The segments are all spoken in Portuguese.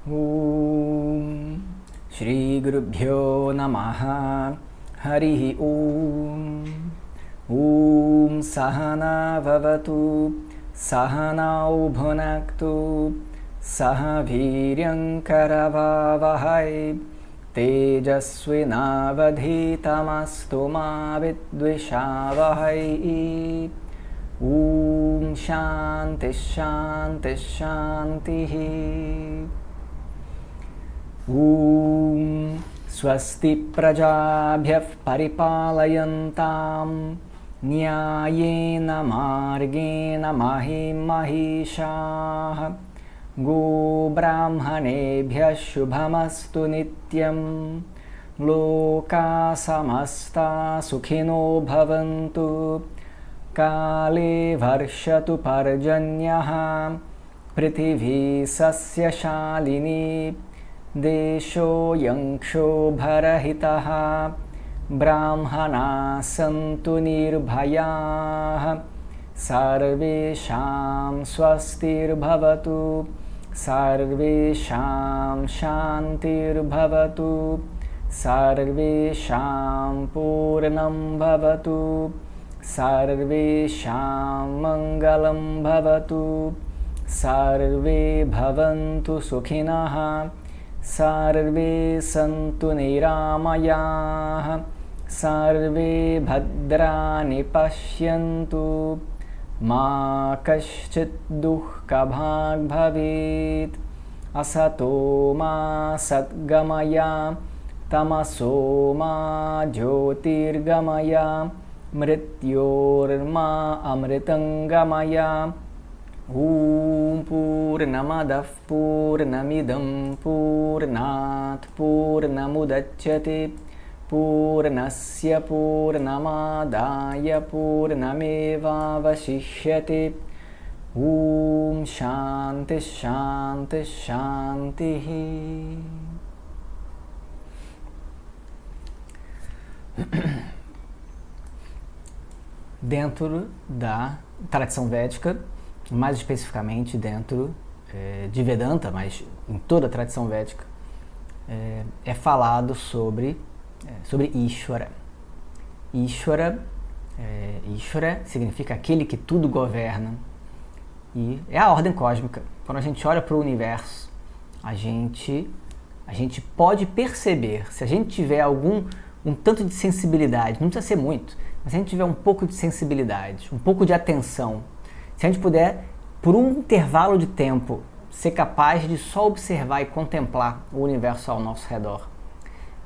Om Shri Gurubhyo Namaha Harihi Om Om Sahana Vavatu Sahanau Bhunaktu Saha Viryam Karavavahai Tejasvinavadhitamastu ma vidvishavahai. Om Shanti Shanti Shanti. Om Swasti Prajabhyav Paripalayantam Nyayena Margena Mahim Mahishah Go Brahmanebhya Shubhamastu Nityam Loka Samasta Sukhino Bhavantu Kale Varshatu Parjanyaha Prithivi Sasya Shalini Desho Yanksho Bharahitaha Brahmana Santu Nirbhayaha Sarvesham Swastir Bhavatu Sarvesham Shantir Bhavatu Sarvesham Purnam Bhavatu Sarvesham Mangalam Bhavatu Sarve Bhavantu Sukhinaha Sarve Santu Niramayaha Sarve Bhadrani Pashyantu Ma Kaschit Dukhka Bhag Bhavit Asato Ma Satgamaya Tamaso Ma Jyotirgamaya Mrityorma Amritangamaya. Om Purnamadav Purnamidam Purnat Purnamudachyate Purnasya Purnamadaya Purnameva Vashishyate. Om Shanti Shanti Shanti. Dentro da tradição védica, mais especificamente dentro de Vedanta, mas em toda a tradição védica, é falado sobre Ishvara. Ishvara significa aquele que tudo governa e é a ordem cósmica. Quando a gente olha para o universo, a gente pode perceber, se a gente tiver um tanto de sensibilidade, não precisa ser muito, mas se a gente tiver um pouco de sensibilidade, um pouco de atenção, se a gente puder, por um intervalo de tempo, ser capaz de só observar e contemplar o universo ao nosso redor,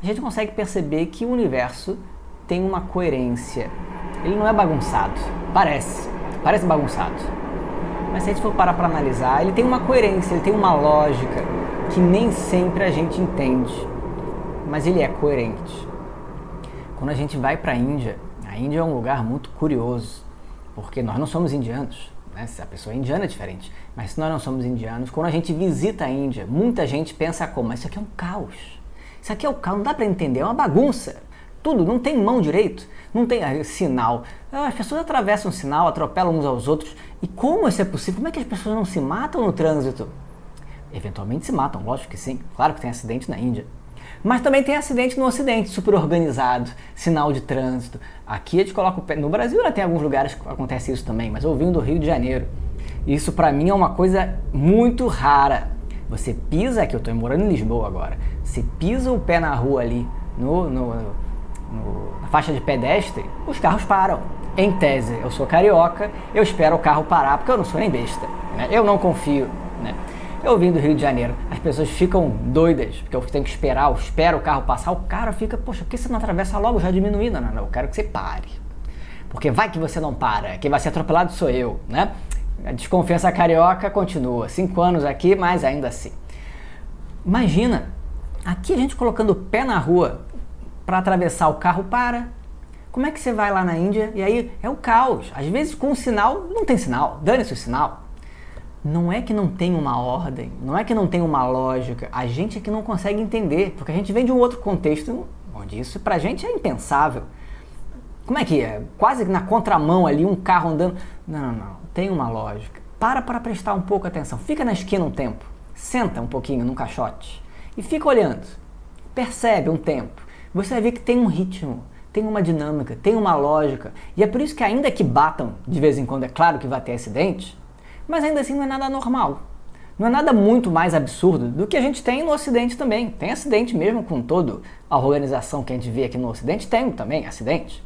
a gente consegue perceber que o universo tem uma coerência. Ele não é bagunçado. Parece bagunçado. Mas se a gente for parar para analisar, ele tem uma coerência, ele tem uma lógica que nem sempre a gente entende. Mas ele é coerente. Quando a gente vai para a Índia é um lugar muito curioso, porque nós não somos indianos. Se a pessoa é indiana é diferente, mas se nós não somos indianos, quando a gente visita a Índia, muita gente pensa como, mas isso aqui é um caos, isso aqui é o caos, não dá para entender, é uma bagunça, tudo, não tem mão direito, não tem sinal, as pessoas atravessam o sinal, atropelam uns aos outros, e como isso é possível? Como é que as pessoas não se matam no trânsito? Eventualmente se matam, lógico que sim, claro que tem acidente na Índia. Mas também tem acidente no Ocidente, super organizado, sinal de trânsito. Aqui a gente coloca o pé. No Brasil tem alguns lugares que acontece isso também, mas eu vim do Rio de Janeiro. Isso pra mim é uma coisa muito rara. Você pisa, aqui eu tô morando em Lisboa agora, você pisa o pé na rua ali, na faixa de pedestre, os carros param. Em tese, eu sou carioca, eu espero o carro parar, porque eu não sou nem besta, né? Eu não confio, né? Eu vim do Rio de Janeiro, as pessoas ficam doidas, porque eu tenho que esperar, eu espero o carro passar, o cara fica, poxa, por que você não atravessa logo já diminuindo? Não, eu quero que você pare. Porque vai que você não para, quem vai ser atropelado sou eu, né? A desconfiança carioca continua, 5 anos aqui, mas ainda assim. Imagina, aqui a gente colocando o pé na rua para atravessar, o carro para. Como é que você vai lá na Índia e aí é o caos? Às vezes com o sinal, não tem sinal, dane-se o sinal. Não é que não tem uma ordem, não é que não tem uma lógica, a gente é que não consegue entender, porque a gente vem de um outro contexto onde isso pra gente é impensável. Como é que é? Quase na contramão ali, um carro andando. Não, tem uma lógica. Para prestar um pouco atenção, fica na esquina um tempo, Senta um pouquinho num caixote e fica olhando. Percebe um tempo. Você vai ver que tem um ritmo, tem uma dinâmica, tem uma lógica. E é por isso que ainda que batam de vez em quando, é claro que vai ter acidente, mas ainda assim não é nada anormal. Não é nada muito mais absurdo do que a gente tem no Ocidente também. Tem acidente mesmo com toda a organização que a gente vê aqui no Ocidente, tem também acidente.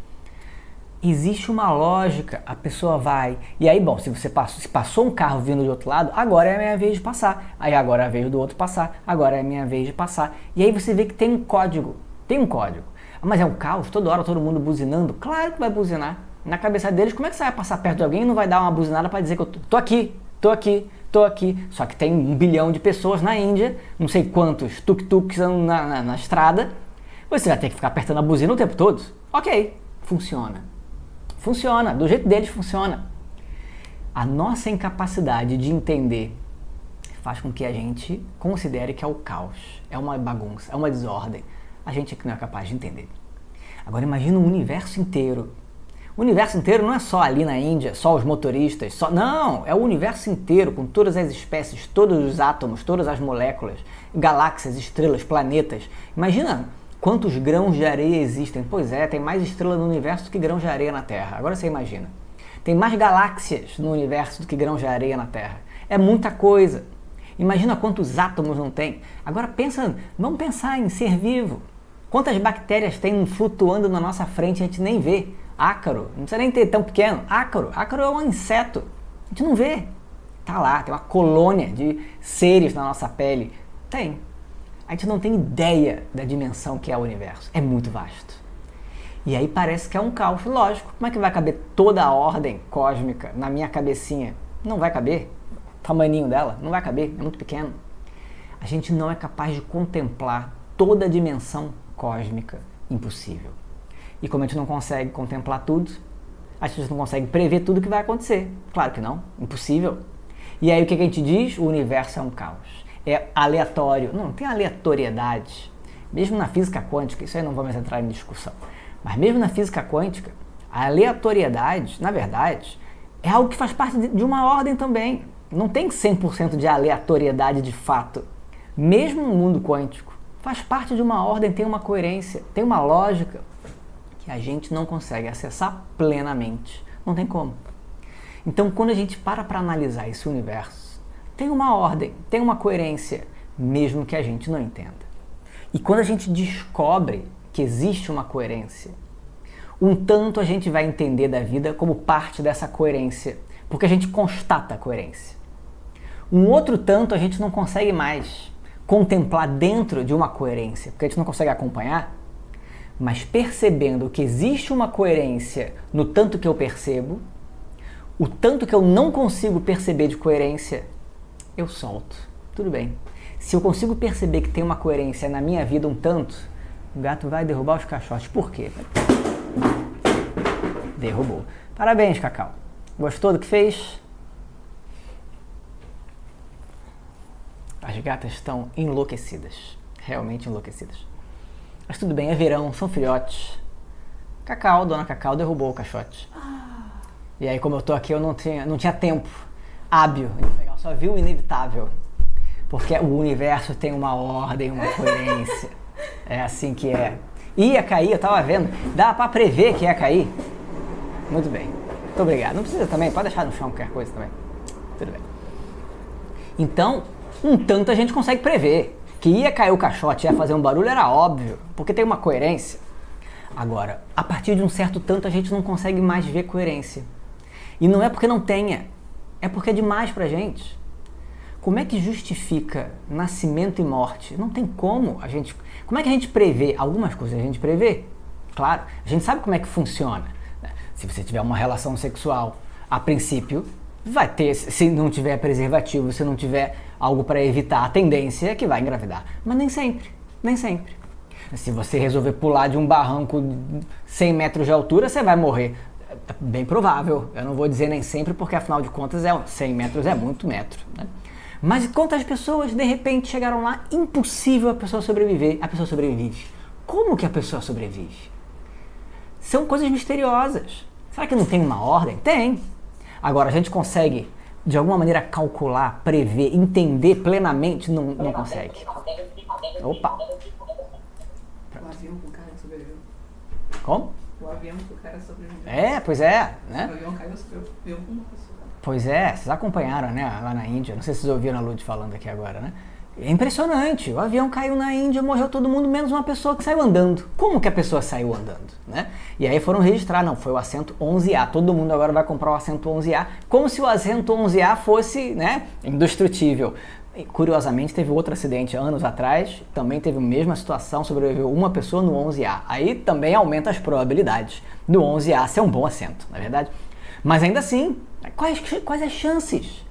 Existe uma lógica, a pessoa vai, e aí, bom, se passou um carro vindo do outro lado, agora é a minha vez de passar, aí agora é a vez do outro passar, agora é a minha vez de passar, e aí você vê que tem um código, mas é um caos, toda hora todo mundo buzinando, claro que vai buzinar, na cabeça deles, como é que você vai passar perto de alguém e não vai dar uma buzinada para dizer que eu tô aqui, só que tem 1 bilhão de pessoas na Índia, não sei quantos tuk-tuks na estrada, você vai ter que ficar apertando a buzina o tempo todo, ok, funciona, do jeito deles funciona. A nossa incapacidade de entender faz com que a gente considere que é o caos, é uma bagunça, é uma desordem. A gente é que não é capaz de entender. Agora imagina o universo inteiro. O universo inteiro não é só ali na Índia, só os motoristas, não, é o universo inteiro, com todas as espécies, todos os átomos, todas as moléculas, galáxias, estrelas, planetas. Imagina quantos grãos de areia existem? Pois é, tem mais estrela no universo do que grãos de areia na Terra. Agora você imagina. Tem mais galáxias no universo do que grãos de areia na Terra. É muita coisa. Imagina quantos átomos não tem. Agora vamos pensar em ser vivo. Quantas bactérias tem flutuando na nossa frente e a gente nem vê? Ácaro, não precisa nem ter tão pequeno. Ácaro é um inseto. A gente não vê. Tá lá, tem uma colônia de seres na nossa pele. Tem. A gente não tem ideia da dimensão que é o universo. É muito vasto. E aí parece que é um caos. Lógico, como é que vai caber toda a ordem cósmica na minha cabecinha? Não vai caber. O tamaninho dela não vai caber, é muito pequeno. A gente não é capaz de contemplar toda a dimensão cósmica. Impossível. E como a gente não consegue contemplar tudo, a gente não consegue prever tudo que vai acontecer. Claro que não, impossível. E aí o que a gente diz? O universo é um caos. É aleatório. Não tem aleatoriedade. Mesmo na física quântica, isso aí não vamos entrar em discussão, mas mesmo na física quântica, a aleatoriedade, na verdade, é algo que faz parte de uma ordem também. Não tem 100% de aleatoriedade de fato. Mesmo no mundo quântico, faz parte de uma ordem, tem uma coerência, tem uma lógica que a gente não consegue acessar plenamente. Não tem como. Então, quando a gente para analisar esse universo, tem uma ordem, tem uma coerência, mesmo que a gente não entenda. E quando a gente descobre que existe uma coerência, um tanto a gente vai entender da vida como parte dessa coerência, porque a gente constata a coerência. Um outro tanto a gente não consegue mais contemplar dentro de uma coerência, porque a gente não consegue acompanhar, mas percebendo que existe uma coerência no tanto que eu percebo, o tanto que eu não consigo perceber de coerência, eu solto. Tudo bem. Se eu consigo perceber que tem uma coerência na minha vida um tanto, o gato vai derrubar os caixotes. Por quê? Derrubou. Parabéns, Cacau. Gostou do que fez? As gatas estão enlouquecidas. Realmente enlouquecidas. Mas tudo bem, é verão, são filhotes. Cacau, dona Cacau, derrubou o caixote. E aí, como eu tô aqui, eu não tinha tempo hábil de pegar. Eu só vi o inevitável. Porque o universo tem uma ordem, uma coerência. É assim que é. Ia cair, eu tava vendo. Dá pra prever que ia cair. Muito bem. Muito obrigado. Não precisa também, pode deixar no chão qualquer coisa também. Tudo bem. Então, um tanto a gente consegue prever. Que ia cair o caixote, ia fazer um barulho, era óbvio, porque tem uma coerência. Agora, a partir de um certo tanto, a gente não consegue mais ver coerência. E não é porque não tenha, é porque é demais pra gente. Como é que justifica nascimento e morte? Não tem como a gente... Como é que a gente prevê? Algumas coisas a gente prevê. Claro, a gente sabe como é que funciona. Se você tiver uma relação sexual, a princípio, vai ter, se não tiver preservativo, se não tiver algo para evitar, a tendência é que vai engravidar. Mas nem sempre, nem sempre. Se você resolver pular de um barranco 100 metros de altura, você vai morrer. É bem provável. Eu não vou dizer nem sempre, porque afinal de contas 100 metros é muito metro, né? Mas quantas pessoas de repente chegaram lá, impossível a pessoa sobreviver. A pessoa sobrevive. Como que a pessoa sobrevive? São coisas misteriosas. Será que não tem uma ordem? Tem. Agora, a gente consegue de alguma maneira calcular, prever, entender plenamente, não consegue. Opa! O avião com o cara sobreviveu. Como? O avião com o cara sobreviveu. Pois é, né? O avião caiu, sobreviveu com uma pessoa. Pois é, vocês acompanharam, né, lá na Índia, não sei se vocês ouviram a Lud falando aqui agora, né? É impressionante, o avião caiu na Índia, morreu todo mundo, menos uma pessoa que saiu andando. Como que a pessoa saiu andando, né? E aí foram registrar, não, foi o assento 11A, todo mundo agora vai comprar o assento 11A, como se o assento 11A fosse, né, indestrutível. E, curiosamente, teve outro acidente anos atrás, também teve a mesma situação, sobreviveu uma pessoa no 11A. Aí também aumenta as probabilidades do 11A ser um bom assento, não é verdade? Mas ainda assim, quais as chances?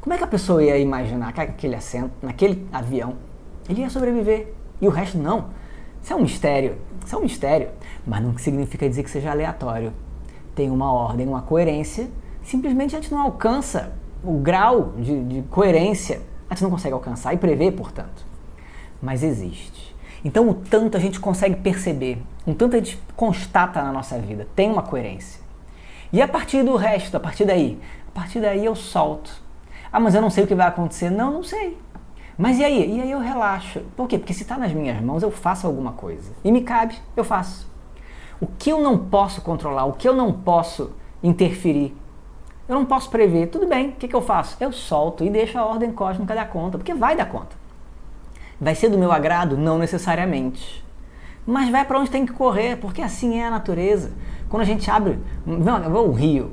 Como é que a pessoa ia imaginar que aquele assento, naquele avião, ele ia sobreviver e o resto não? Isso é um mistério, mas não significa dizer que seja aleatório. Tem uma ordem, uma coerência, simplesmente a gente não alcança o grau de coerência, a gente não consegue alcançar e prever, portanto. Mas existe. Então o tanto a gente consegue perceber, um tanto a gente constata na nossa vida, tem uma coerência. E a partir do resto, a partir daí eu solto. Ah, mas eu não sei o que vai acontecer. Não sei. Mas e aí? E aí eu relaxo. Por quê? Porque se está nas minhas mãos, eu faço alguma coisa. E me cabe, eu faço. O que eu não posso controlar, o que eu não posso interferir, eu não posso prever, tudo bem, o que eu faço? Eu solto e deixo a ordem cósmica dar conta, porque vai dar conta. Vai ser do meu agrado? Não necessariamente. Mas vai para onde tem que correr, porque assim é a natureza. Quando a gente abre o rio,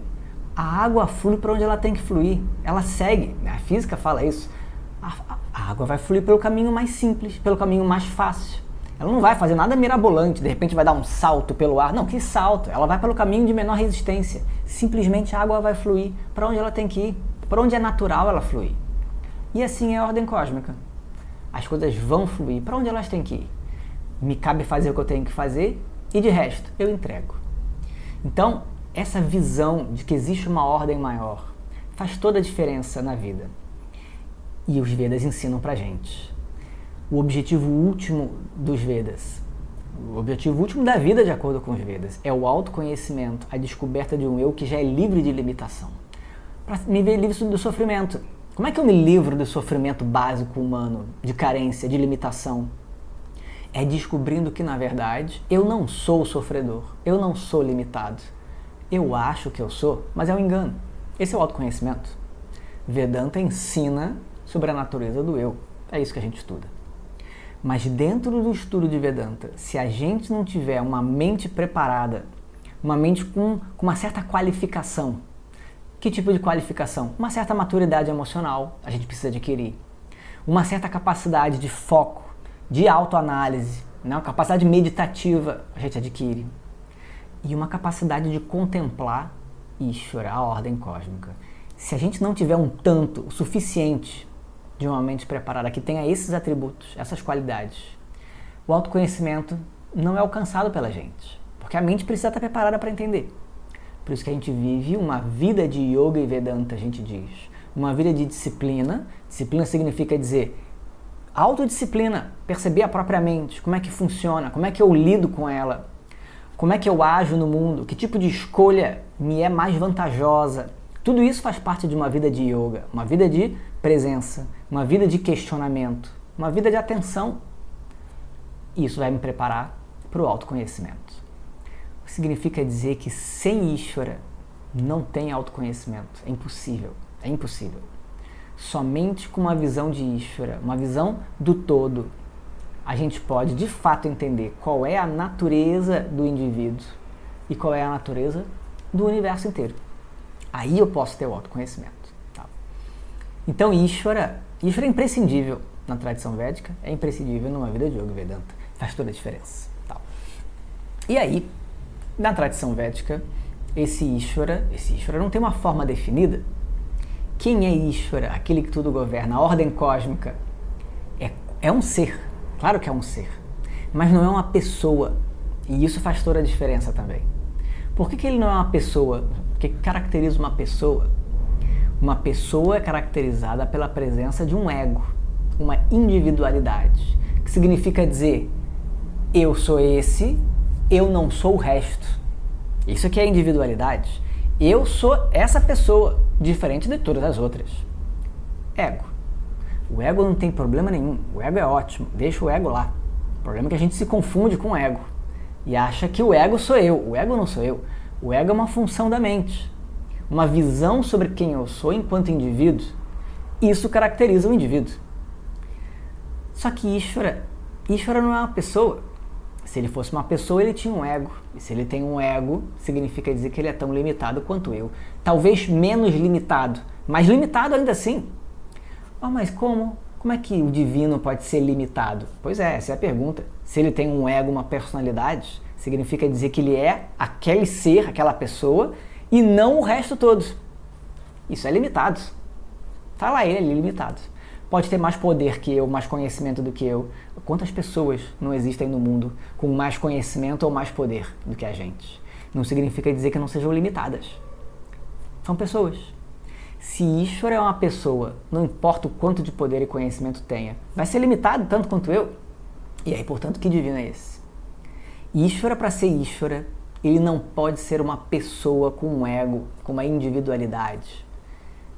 a água flui para onde ela tem que fluir. Ela segue, a física fala isso. A água vai fluir pelo caminho mais simples, pelo caminho mais fácil. Ela não vai fazer nada mirabolante, de repente vai dar um salto pelo ar. Não, que salto? Ela vai pelo caminho de menor resistência. Simplesmente a água vai fluir para onde ela tem que ir, para onde é natural ela fluir. E assim é a ordem cósmica. As coisas vão fluir para onde elas têm que ir. Me cabe fazer o que eu tenho que fazer e de resto eu entrego. Então, essa visão de que existe uma ordem maior faz toda a diferença na vida. E os Vedas ensinam pra gente. O objetivo último dos Vedas, o objetivo último da vida, de acordo com os Vedas, é o autoconhecimento, a descoberta de um eu que já é livre de limitação. Para me ver livre do sofrimento. Como é que eu me livro do sofrimento básico humano, de carência, de limitação? É descobrindo que, na verdade, eu não sou sofredor, eu não sou limitado. Eu acho que eu sou, mas é um engano. Esse é o autoconhecimento. Vedanta ensina sobre a natureza do eu. É isso que a gente estuda. Mas dentro do estudo de Vedanta, se a gente não tiver uma mente preparada, uma mente com uma certa qualificação, que tipo de qualificação? Uma certa maturidade emocional a gente precisa adquirir. Uma certa capacidade de foco, de autoanálise, né? Uma capacidade meditativa a gente adquire. E uma capacidade de contemplar Ishvara, a ordem cósmica. Se a gente não tiver um tanto, o suficiente de uma mente preparada que tenha esses atributos, essas qualidades, o autoconhecimento não é alcançado pela gente. Porque a mente precisa estar preparada para entender. Por isso que a gente vive uma vida de yoga e Vedanta, a gente diz. Uma vida de disciplina. Disciplina significa dizer autodisciplina, perceber a própria mente, como é que funciona, como é que eu lido com ela, como é que eu ajo no mundo, que tipo de escolha me é mais vantajosa. Tudo isso faz parte de uma vida de yoga, uma vida de presença, uma vida de questionamento, uma vida de atenção. Isso vai me preparar para o autoconhecimento. Significa dizer que sem Ishvara não tem autoconhecimento. É impossível. É impossível. Somente com uma visão de Ishvara, uma visão do todo, a gente pode de fato entender qual é a natureza do indivíduo e qual é a natureza do universo inteiro. Aí eu posso ter o autoconhecimento. Tá? Então Ishvara é imprescindível na tradição védica, é imprescindível numa vida de yoga e Vedanta. Faz toda a diferença. Tá? E aí, na tradição védica, esse Ishvara não tem uma forma definida. Quem é Ishvara? Aquele que tudo governa, a ordem cósmica. É um ser, claro que é um ser, mas não é uma pessoa. E isso faz toda a diferença também. Por que ele não é uma pessoa? O que caracteriza uma pessoa? Uma pessoa é caracterizada pela presença de um ego, uma individualidade, que significa dizer, eu sou esse, eu não sou o resto. Isso aqui é individualidade. Eu sou essa pessoa, diferente de todas as outras. Ego. O ego não tem problema nenhum. O ego é ótimo. Deixa o ego lá. O problema é que a gente se confunde com o ego. E acha que o ego sou eu. O ego não sou eu. O ego é uma função da mente. Uma visão sobre quem eu sou enquanto indivíduo. Isso caracteriza o indivíduo. Só que Ishvara não é uma pessoa. Se ele fosse uma pessoa, ele tinha um ego. E se ele tem um ego, significa dizer que ele é tão limitado quanto eu. Talvez menos limitado, mas limitado ainda assim. Oh, mas como? Como é que o divino pode ser limitado? Pois é, essa é a pergunta. Se ele tem um ego, uma personalidade, significa dizer que ele é aquele ser, aquela pessoa, e não o resto todo. Isso é limitado. Tá lá ele é limitado. Pode ter mais poder que eu, mais conhecimento do que eu. Quantas pessoas não existem no mundo com mais conhecimento ou mais poder do que a gente? Não significa dizer que não sejam limitadas. São pessoas. Se Ishvara é uma pessoa, não importa o quanto de poder e conhecimento tenha, vai ser limitado tanto quanto eu. E aí, portanto, que divino é esse? Ishvara, para ser Ishvara, ele não pode ser uma pessoa com um ego, com uma individualidade,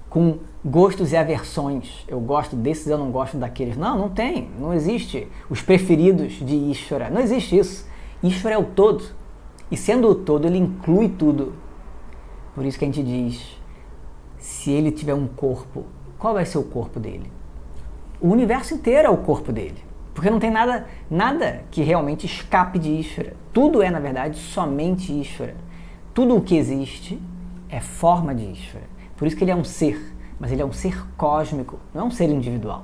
com gostos e aversões. Eu gosto desses, eu não gosto daqueles. Não tem. Não existe os preferidos de Ishvara. Não existe isso. Ishvara é o todo. E sendo o todo, ele inclui tudo. Por isso que a gente diz, se ele tiver um corpo, qual vai ser o corpo dele? O universo inteiro é o corpo dele. Porque não tem nada que realmente escape de Ishvara. Tudo é, na verdade, somente Ishvara. Tudo o que existe é forma de Ishvara. Por isso que ele é um ser, mas ele é um ser cósmico, não é um ser individual.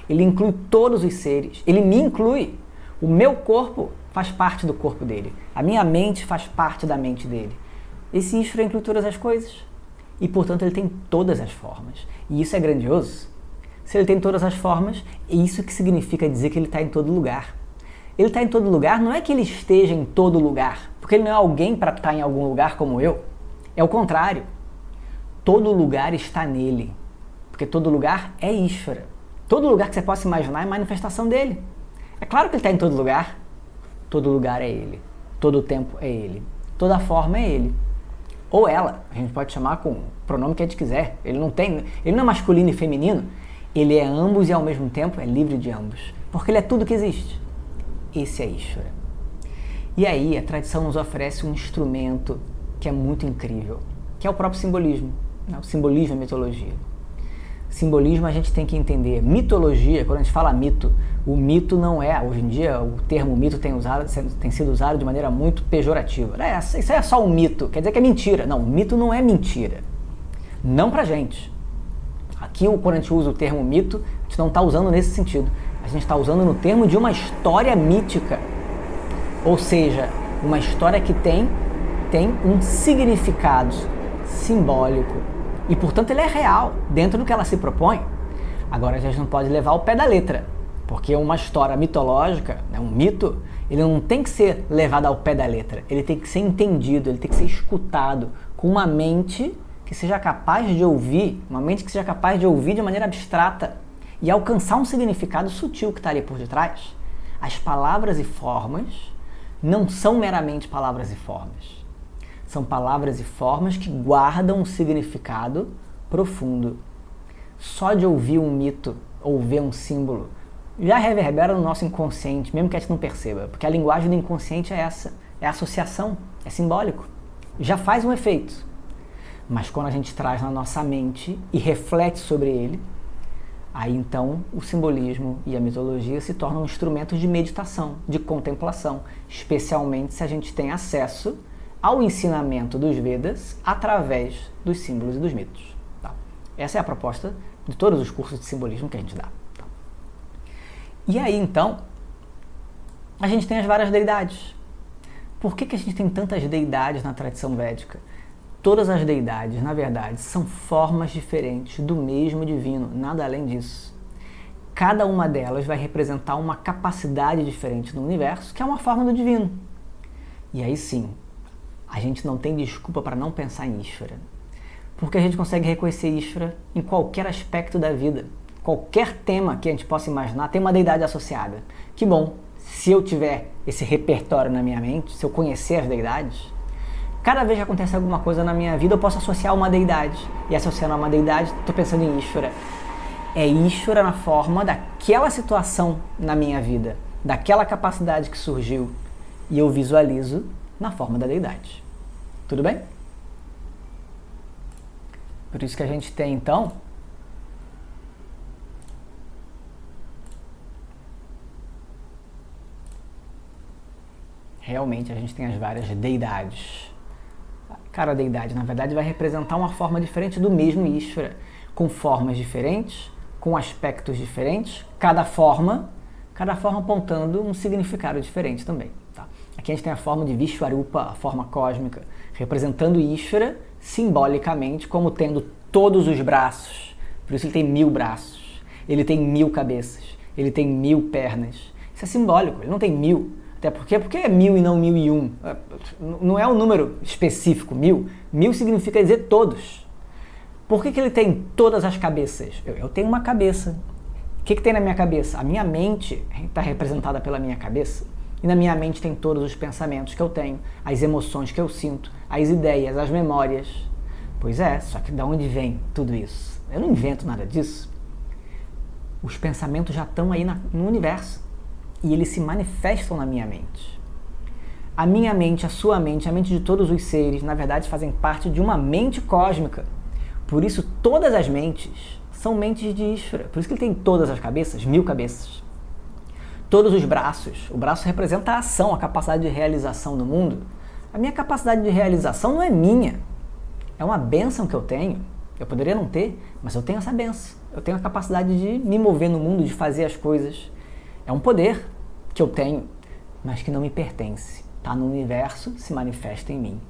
Ele inclui todos os seres, ele me inclui. O meu corpo faz parte do corpo dele, a minha mente faz parte da mente dele. Esse Ishvara inclui todas as coisas e, portanto, ele tem todas as formas. E isso é grandioso. Se ele tem todas as formas, é isso que significa dizer que ele está em todo lugar. Ele está em todo lugar, não é que ele esteja em todo lugar, porque ele não é alguém para estar em algum lugar como eu. É o contrário. Todo lugar está nele, porque todo lugar é Ishvara. Todo lugar que você possa imaginar é manifestação dele. É claro que ele está em todo lugar. Todo lugar é ele. Todo o tempo é ele. Toda forma é ele. Ou ela. A gente pode chamar com o pronome que a gente quiser. Ele não é masculino e feminino. Ele é ambos e ao mesmo tempo é livre de ambos. Porque ele é tudo que existe. Esse é Ishvara. E aí a tradição nos oferece um instrumento que é muito incrível, que é o próprio simbolismo. O simbolismo é mitologia. Simbolismo a gente tem que entender. Mitologia, quando a gente fala mito, o mito não é, hoje em dia o termo mito tem sido usado de maneira muito pejorativa. Isso é só um mito, quer dizer que é mentira. Não, mito não é mentira. Não pra gente. Aqui, quando a gente usa o termo mito, a gente não está usando nesse sentido. A gente está usando no termo de uma história mítica. Ou seja, uma história que tem um significado simbólico. E, portanto, ele é real, dentro do que ela se propõe. Agora, a gente não pode levar ao pé da letra, porque uma história mitológica, um mito, ele não tem que ser levado ao pé da letra. Ele tem que ser entendido, ele tem que ser escutado com uma mente que seja capaz de ouvir, de maneira abstrata e alcançar um significado sutil que está ali por detrás. As palavras e formas não são meramente palavras e formas. São palavras e formas que guardam um significado profundo. Só de ouvir um mito ou ver um símbolo já reverbera no nosso inconsciente, mesmo que a gente não perceba. Porque a linguagem do inconsciente é essa, é associação, é simbólico. Já faz um efeito. Mas quando a gente traz na nossa mente e reflete sobre ele, aí então o simbolismo e a mitologia se tornam instrumentos de meditação, de contemplação, especialmente se a gente tem acesso ao ensinamento dos Vedas através dos símbolos e dos mitos. Tá? Essa é a proposta de todos os cursos de simbolismo que a gente dá. Tá? E aí, então, a gente tem as várias deidades. Por que a gente tem tantas deidades na tradição védica? Todas as deidades, na verdade, são formas diferentes do mesmo divino, nada além disso. Cada uma delas vai representar uma capacidade diferente no universo, que é uma forma do divino. E aí sim, a gente não tem desculpa para não pensar em Ishvara. Porque a gente consegue reconhecer Ishvara em qualquer aspecto da vida. Qualquer tema que a gente possa imaginar tem uma deidade associada. Que bom, se eu tiver esse repertório na minha mente, se eu conhecer as deidades, Cada vez que acontece alguma coisa na minha vida, eu posso associar uma deidade. E associando a uma deidade, estou pensando em Ishvara. É Ishvara na forma daquela situação na minha vida, daquela capacidade que surgiu. E eu visualizo na forma da deidade. Tudo bem? Por isso que a gente tem, então, realmente a gente tem as várias deidades. Cada deidade, na verdade, vai representar uma forma diferente do mesmo Ishvara, com formas diferentes, com aspectos diferentes, cada forma apontando um significado diferente também. Tá? Aqui a gente tem a forma de Vishvarupa, a forma cósmica, representando Ishvara simbolicamente como tendo todos os braços. Por isso ele tem 1000 braços, ele tem 1000 cabeças, ele tem 1000 pernas. Isso é simbólico, ele não tem 1000. Até porque é 1000 e não 1001. Não é um número específico, 1000. 1000 significa dizer todos. Por que ele tem todas as cabeças? Eu tenho uma cabeça. O que tem na minha cabeça? A minha mente está representada pela minha cabeça. E na minha mente tem todos os pensamentos que eu tenho, as emoções que eu sinto, as ideias, as memórias. Pois é, só que de onde vem tudo isso? Eu não invento nada disso. Os pensamentos já estão aí no universo. E eles se manifestam na minha mente. A minha mente, a sua mente, a mente de todos os seres, na verdade, fazem parte de uma mente cósmica. Por isso, todas as mentes são mentes de Ishvara. Por isso que ele tem todas as cabeças, 1000 cabeças. Todos os braços. O braço representa a ação, a capacidade de realização no mundo. A minha capacidade de realização não é minha. É uma bênção que eu tenho. Eu poderia não ter, mas eu tenho essa bênção. Eu tenho a capacidade de me mover no mundo, de fazer as coisas. É um poder que eu tenho, mas que não me pertence. Está no universo, se manifesta em mim.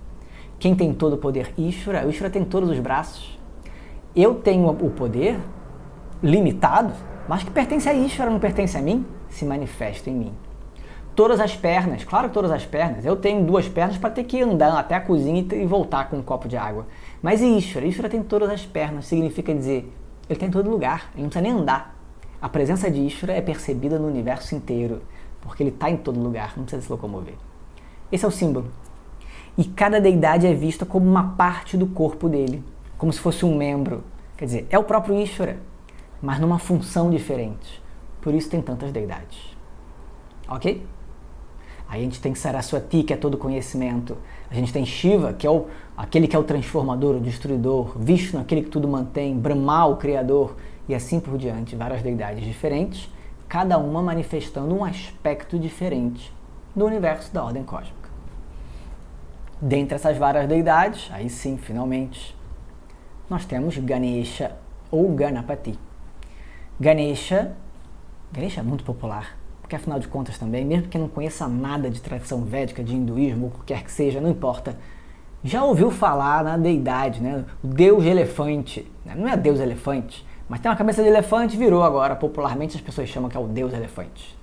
Quem tem todo o poder? Ishvara. O Ishvara tem todos os braços. Eu tenho o poder limitado, mas que pertence a Ishvara, não pertence a mim, se manifesta em mim. Todas as pernas, claro que todas as pernas. Eu tenho 2 pernas para ter que andar até a cozinha e voltar com um copo de água. Mas Ishvara? Ishvara tem todas as pernas, significa dizer, ele está em todo lugar, ele não precisa nem andar. A presença de Ishvara é percebida no universo inteiro, porque ele está em todo lugar, não precisa se locomover. Esse é o símbolo. E cada deidade é vista como uma parte do corpo dele, como se fosse um membro. Quer dizer, é o próprio Ishvara, mas numa função diferente. Por isso tem tantas deidades. Ok? Aí a gente tem Saraswati, que é todo conhecimento. A gente tem Shiva, que é aquele que é o transformador, o destruidor. Vishnu, aquele que tudo mantém. Brahma, o criador. E assim por diante, várias deidades diferentes, cada uma manifestando um aspecto diferente do universo da ordem cósmica. Dentre essas várias deidades, aí sim, finalmente, nós temos Ganesha ou Ganapati. Ganesha é muito popular, porque afinal de contas também, mesmo que não conheça nada de tradição védica, de hinduísmo, ou o que quer que seja, não importa, já ouviu falar na deidade, né? O deus elefante, né? Não é deus elefante, mas tem uma cabeça de elefante, virou agora, popularmente as pessoas chamam que é o deus elefante.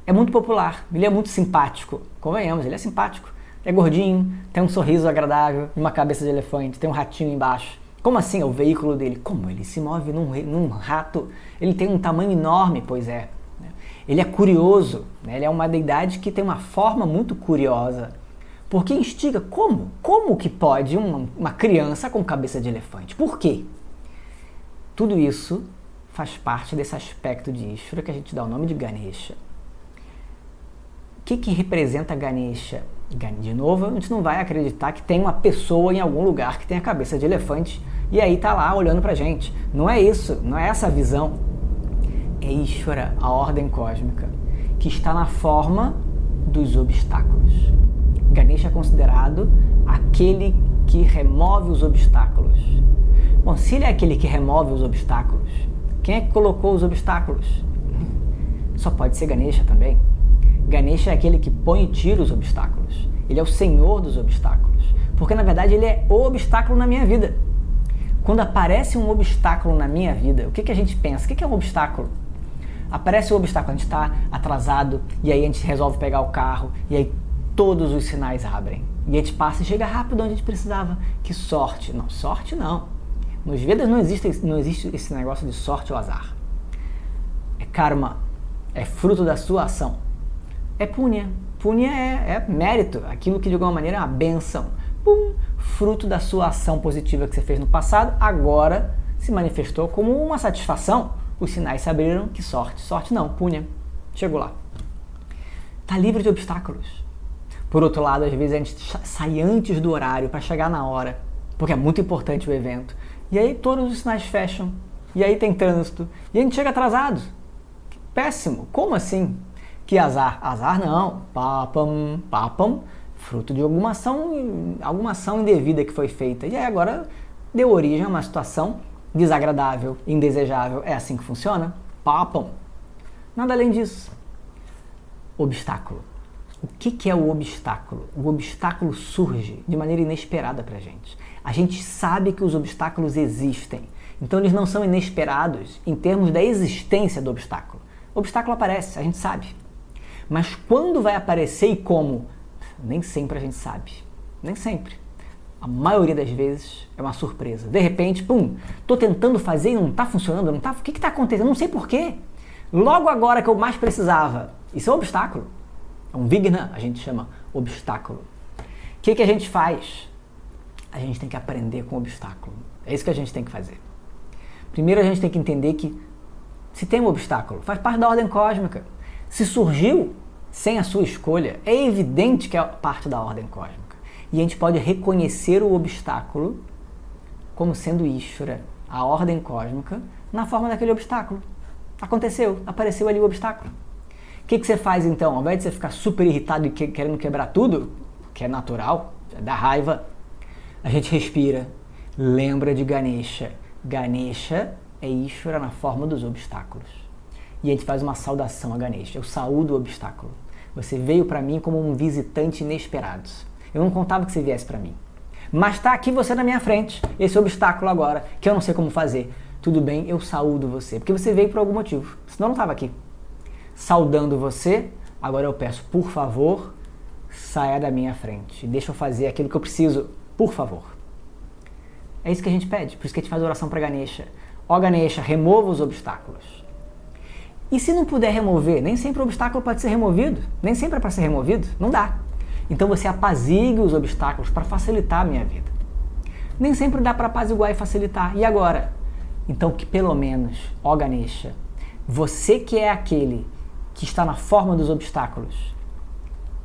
É muito popular, ele é muito simpático, convenhamos, ele é simpático. É gordinho, tem um sorriso agradável, uma cabeça de elefante, tem um ratinho embaixo. Como assim é o veículo dele? Como ele se move num rato? Ele tem um tamanho enorme, pois é. Ele é curioso, né? Ele é uma deidade que tem uma forma muito curiosa. Porque instiga, como? Como que pode uma criança com cabeça de elefante? Por quê? Tudo isso faz parte desse aspecto de Ishvara que a gente dá o nome de Ganesha. O que representa Ganesha? De novo, a gente não vai acreditar que tem uma pessoa em algum lugar que tem a cabeça de elefante e aí tá lá olhando pra gente. Não é isso, não é essa a visão. É Ishvara, a ordem cósmica, que está na forma dos obstáculos. Ganesha é considerado aquele que remove os obstáculos. Bom, se ele é aquele que remove os obstáculos, quem é que colocou os obstáculos? Só pode ser Ganesha também. Ganesha é aquele que põe e tira os obstáculos. Ele é o senhor dos obstáculos. Porque, na verdade, ele é o obstáculo na minha vida. Quando aparece um obstáculo na minha vida, o que a gente pensa? O que é um obstáculo? Aparece o obstáculo, a gente está atrasado, e aí a gente resolve pegar o carro, e aí todos os sinais abrem. E a gente passa e chega rápido onde a gente precisava. Que sorte! Não, sorte não. Nos Vedas não existe esse negócio de sorte ou azar. É karma, é fruto da sua ação. É punya. Punya é mérito, aquilo que de alguma maneira é uma bênção. pum, fruto da sua ação positiva que você fez no passado, agora se manifestou como uma satisfação. Os sinais se abriram, que sorte. Sorte não, punha. Chegou lá. Está livre de obstáculos. Por outro lado, às vezes a gente sai antes do horário para chegar na hora, porque é muito importante o evento. E aí todos os sinais fecham. E aí tem trânsito. E a gente chega atrasado. Péssimo. Como assim? Que azar. Azar não. Papam, papam. Fruto de alguma ação indevida que foi feita. E aí agora deu origem a uma situação desagradável, indesejável. É assim que funciona? Papam. Nada além disso. Obstáculo. O que é o obstáculo? O obstáculo surge de maneira inesperada pra gente. A gente sabe que os obstáculos existem. Então eles não são inesperados em termos da existência do obstáculo. O obstáculo aparece, a gente sabe. Mas quando vai aparecer e como? Nem sempre a gente sabe. Nem sempre. A maioria das vezes é uma surpresa. De repente, pum, tô tentando fazer e não tá funcionando, não tá. O que tá acontecendo? Não sei porquê. Logo agora que eu mais precisava. Isso é um obstáculo. É um vigna, a gente chama obstáculo. O que a gente faz? A gente tem que aprender com o obstáculo. É isso que a gente tem que fazer. Primeiro a gente tem que entender que se tem um obstáculo, faz parte da ordem cósmica. Se surgiu sem a sua escolha, é evidente que é parte da ordem cósmica. E a gente pode reconhecer o obstáculo como sendo Ishvara, a ordem cósmica, na forma daquele obstáculo. Aconteceu, apareceu ali o obstáculo. O que você faz então? Ao invés de você ficar super irritado e querendo quebrar tudo, que é natural, dá raiva, a gente respira, lembra de Ganesha. Ganesha é Ishvara na forma dos obstáculos. E a gente faz uma saudação a Ganesha. Eu saúdo o obstáculo. Você veio para mim como um visitante inesperado. Eu não contava que você viesse para mim. Mas está aqui você na minha frente, esse obstáculo agora, que eu não sei como fazer. Tudo bem, eu saúdo você, porque você veio por algum motivo, senão eu não estava aqui. Saudando você, agora eu peço, por favor, saia da minha frente. Deixa eu fazer aquilo que eu preciso, por favor. É isso que a gente pede, por isso que a gente faz oração para Ganesha. Ó Ganesha, remova os obstáculos. E se não puder remover, nem sempre o obstáculo pode ser removido, nem sempre é para ser removido, não dá. Então você apazigue os obstáculos para facilitar a minha vida. Nem sempre dá para apaziguar e facilitar. E agora? Então que pelo menos, ó Ganesha, você que é aquele que está na forma dos obstáculos,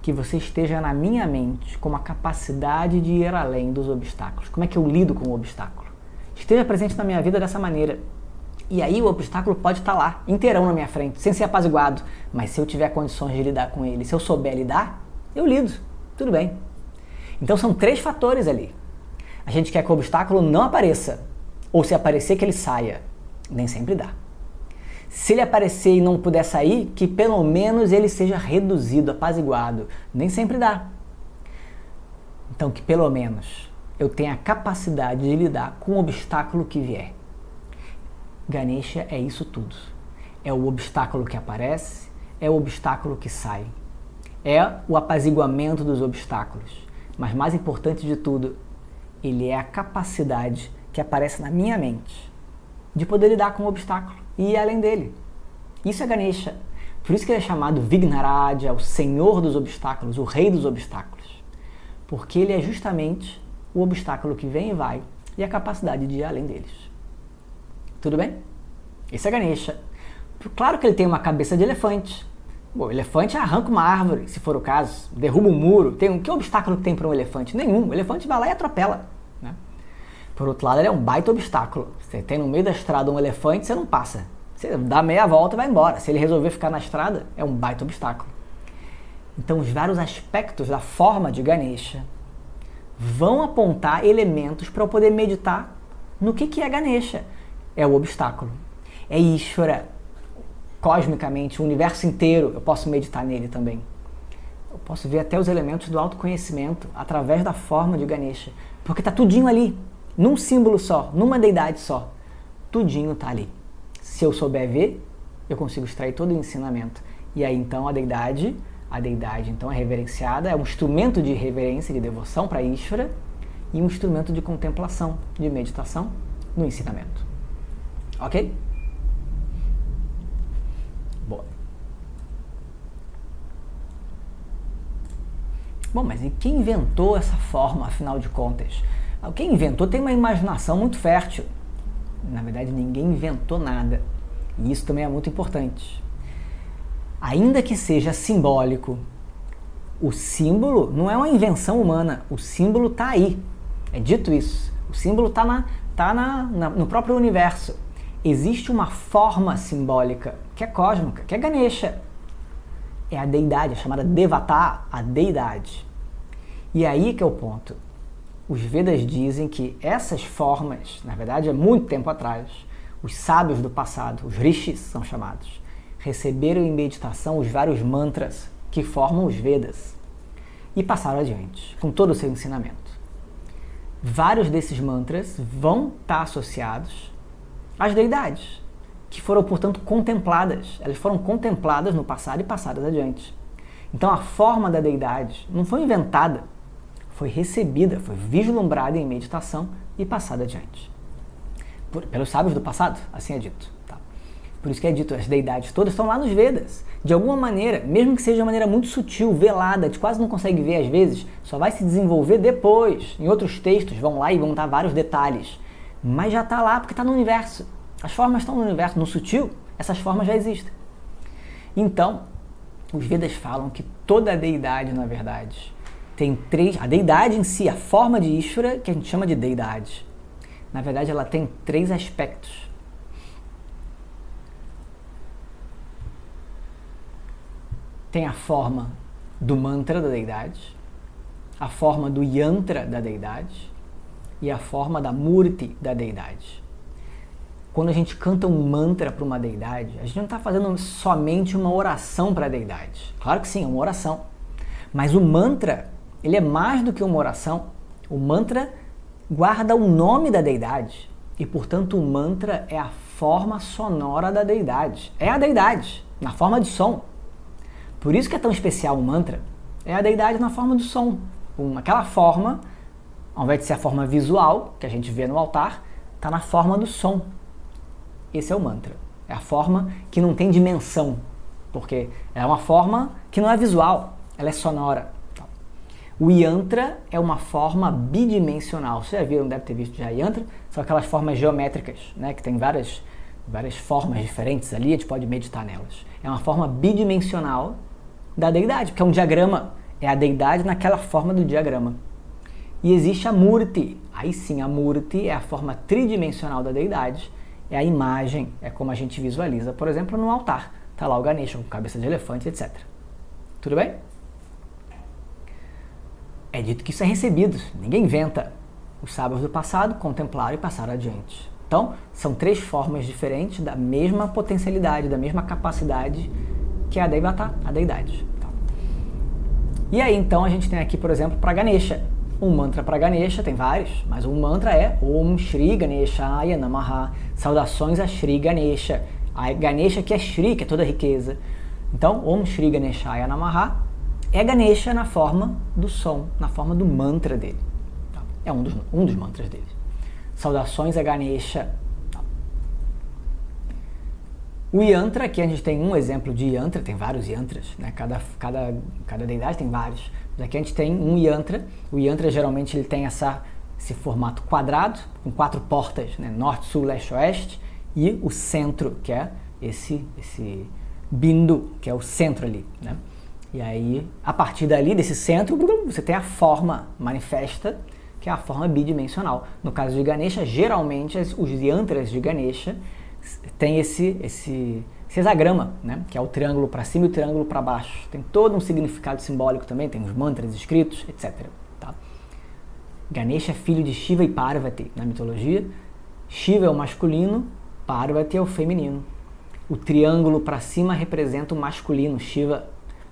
que você esteja na minha mente com a capacidade de ir além dos obstáculos. Como é que eu lido com o obstáculo? Esteja presente na minha vida dessa maneira. E aí o obstáculo pode estar lá, inteirão na minha frente, sem ser apaziguado. Mas se eu tiver condições de lidar com ele, se eu souber lidar, eu lido. Tudo bem. Então são 3 fatores ali. A gente quer que o obstáculo não apareça. Ou se aparecer, que ele saia. Nem sempre dá. Se ele aparecer e não puder sair, que pelo menos ele seja reduzido, apaziguado. Nem sempre dá. Então que pelo menos eu tenha a capacidade de lidar com o obstáculo que vier. Ganesha é isso tudo. É o obstáculo que aparece, é o obstáculo que sai. É o apaziguamento dos obstáculos. Mas mais importante de tudo, ele é a capacidade que aparece na minha mente de poder lidar com o obstáculo e ir além dele. Isso é Ganesha. Por isso que ele é chamado Vignaraja, o senhor dos obstáculos, o rei dos obstáculos. Porque ele é justamente o obstáculo que vem e vai e a capacidade de ir além deles. Tudo bem? Esse é Ganesha. Claro que ele tem uma cabeça de elefante. Bom, o elefante arranca uma árvore, se for o caso, derruba um muro. Que obstáculo que tem para um elefante? Nenhum. O elefante vai lá e atropela. Né? Por outro lado, ele é um baita obstáculo. Você tem no meio da estrada um elefante, você não passa. Você dá meia volta e vai embora. Se ele resolver ficar na estrada, é um baita obstáculo. Então, os vários aspectos da forma de Ganesha vão apontar elementos para eu poder meditar no que é Ganesha. É o obstáculo. É Ishvara. Cosmicamente, o universo inteiro, eu posso meditar nele também. Eu posso ver até os elementos do autoconhecimento através da forma de Ganesha. Porque está tudinho ali, num símbolo só, numa deidade só. Tudinho está ali. Se eu souber ver, eu consigo extrair todo o ensinamento. E aí então a deidade então é reverenciada, é um instrumento de reverência, de devoção para Ishvara e um instrumento de contemplação, de meditação no ensinamento. Ok? Boa. Bom, mas e quem inventou essa forma, afinal de contas? Quem inventou tem uma imaginação muito fértil. Na verdade, ninguém inventou nada. E isso também é muito importante. Ainda que seja simbólico, o símbolo não é uma invenção humana. O símbolo está aí. É dito isso. O símbolo está no próprio universo. Existe uma forma simbólica que é cósmica, que é Ganesha. É a deidade, é chamada Devata, a deidade. E aí que é o ponto. Os Vedas dizem que essas formas, na verdade, há muito tempo atrás, os sábios do passado, os rishis são chamados, receberam em meditação os vários mantras que formam os Vedas e passaram adiante, com todo o seu ensinamento. Vários desses mantras vão estar associados às deidades, que foram, portanto, contempladas. Elas foram contempladas no passado e passadas adiante. Então, a forma da deidade não foi inventada, foi recebida, foi vislumbrada em meditação e passada adiante. Pelos sábios do passado, assim é dito. Tá? Por isso que é dito, as deidades todas estão lá nos Vedas. De alguma maneira, mesmo que seja de uma maneira muito sutil, velada, a gente quase não consegue ver às vezes, só vai se desenvolver depois. Em outros textos vão lá e vão dar vários detalhes. Mas já está lá porque está no universo. As formas estão no universo, no sutil, essas formas já existem. Então, os Vedas falam que toda a deidade, na verdade, tem três... A deidade em si, a forma de Ishvara, que a gente chama de deidade, na verdade, ela tem três aspectos. Tem a forma do mantra da deidade, a forma do yantra da deidade e a forma da murti da deidade. Quando a gente canta um mantra para uma deidade, a gente não está fazendo somente uma oração para a deidade. Claro que sim, é uma oração. Mas o mantra, ele é mais do que uma oração. O mantra guarda o nome da deidade e, portanto, o mantra é a forma sonora da deidade. É a deidade, na forma de som. Por isso que é tão especial o mantra. É a deidade na forma do som. Aquela forma, ao invés de ser a forma visual, que a gente vê no altar, está na forma do som. Esse é o mantra. É a forma que não tem dimensão, porque é uma forma que não é visual, ela é sonora. O yantra é uma forma bidimensional. Vocês já viram, deve ter visto já yantra? São aquelas formas geométricas, né, que tem várias formas diferentes ali, a gente pode meditar nelas. É uma forma bidimensional da deidade, porque é um diagrama, é a deidade naquela forma do diagrama. E existe a murti. Aí sim, a murti é a forma tridimensional da deidade, é a imagem, é como a gente visualiza, por exemplo, no altar. Está lá o Ganesha com cabeça de elefante, etc. Tudo bem? É dito que isso é recebido, ninguém inventa. Os sábios do passado contemplaram e passaram adiante. Então, são três formas diferentes da mesma potencialidade, da mesma capacidade que é a Devata, a deidade. E aí, então, a gente tem aqui, por exemplo, para Ganesha. Um mantra para Ganesha, tem vários, mas um mantra é Om Shri Ganeshaya Namaha. Saudações a Shri Ganesha. A Ganesha que é Shri, que é toda riqueza. Então, Om Shri Ganeshaya Namaha é Ganesha na forma do som, na forma do mantra dele. É um dos mantras dele. Saudações a Ganesha. O yantra, aqui a gente tem um exemplo de yantra, tem vários yantras, né? Cada deidade tem vários. Mas aqui a gente tem um yantra. O yantra geralmente ele tem esse formato quadrado, com 4 portas, né? Norte, sul, leste, oeste, e o centro, que é esse bindu, que é o centro ali, né? E aí, a partir dali, desse centro, você tem a forma manifesta, que é a forma bidimensional. No caso de Ganesha, geralmente os yantras de Ganesha tem esse hexagrama, né? Que é o triângulo para cima e o triângulo para baixo. Tem todo um significado simbólico também, tem os mantras escritos, etc. Tá? Ganesha é filho de Shiva e Parvati na mitologia. Shiva é o masculino, Parvati é o feminino. O triângulo para cima representa o masculino, Shiva.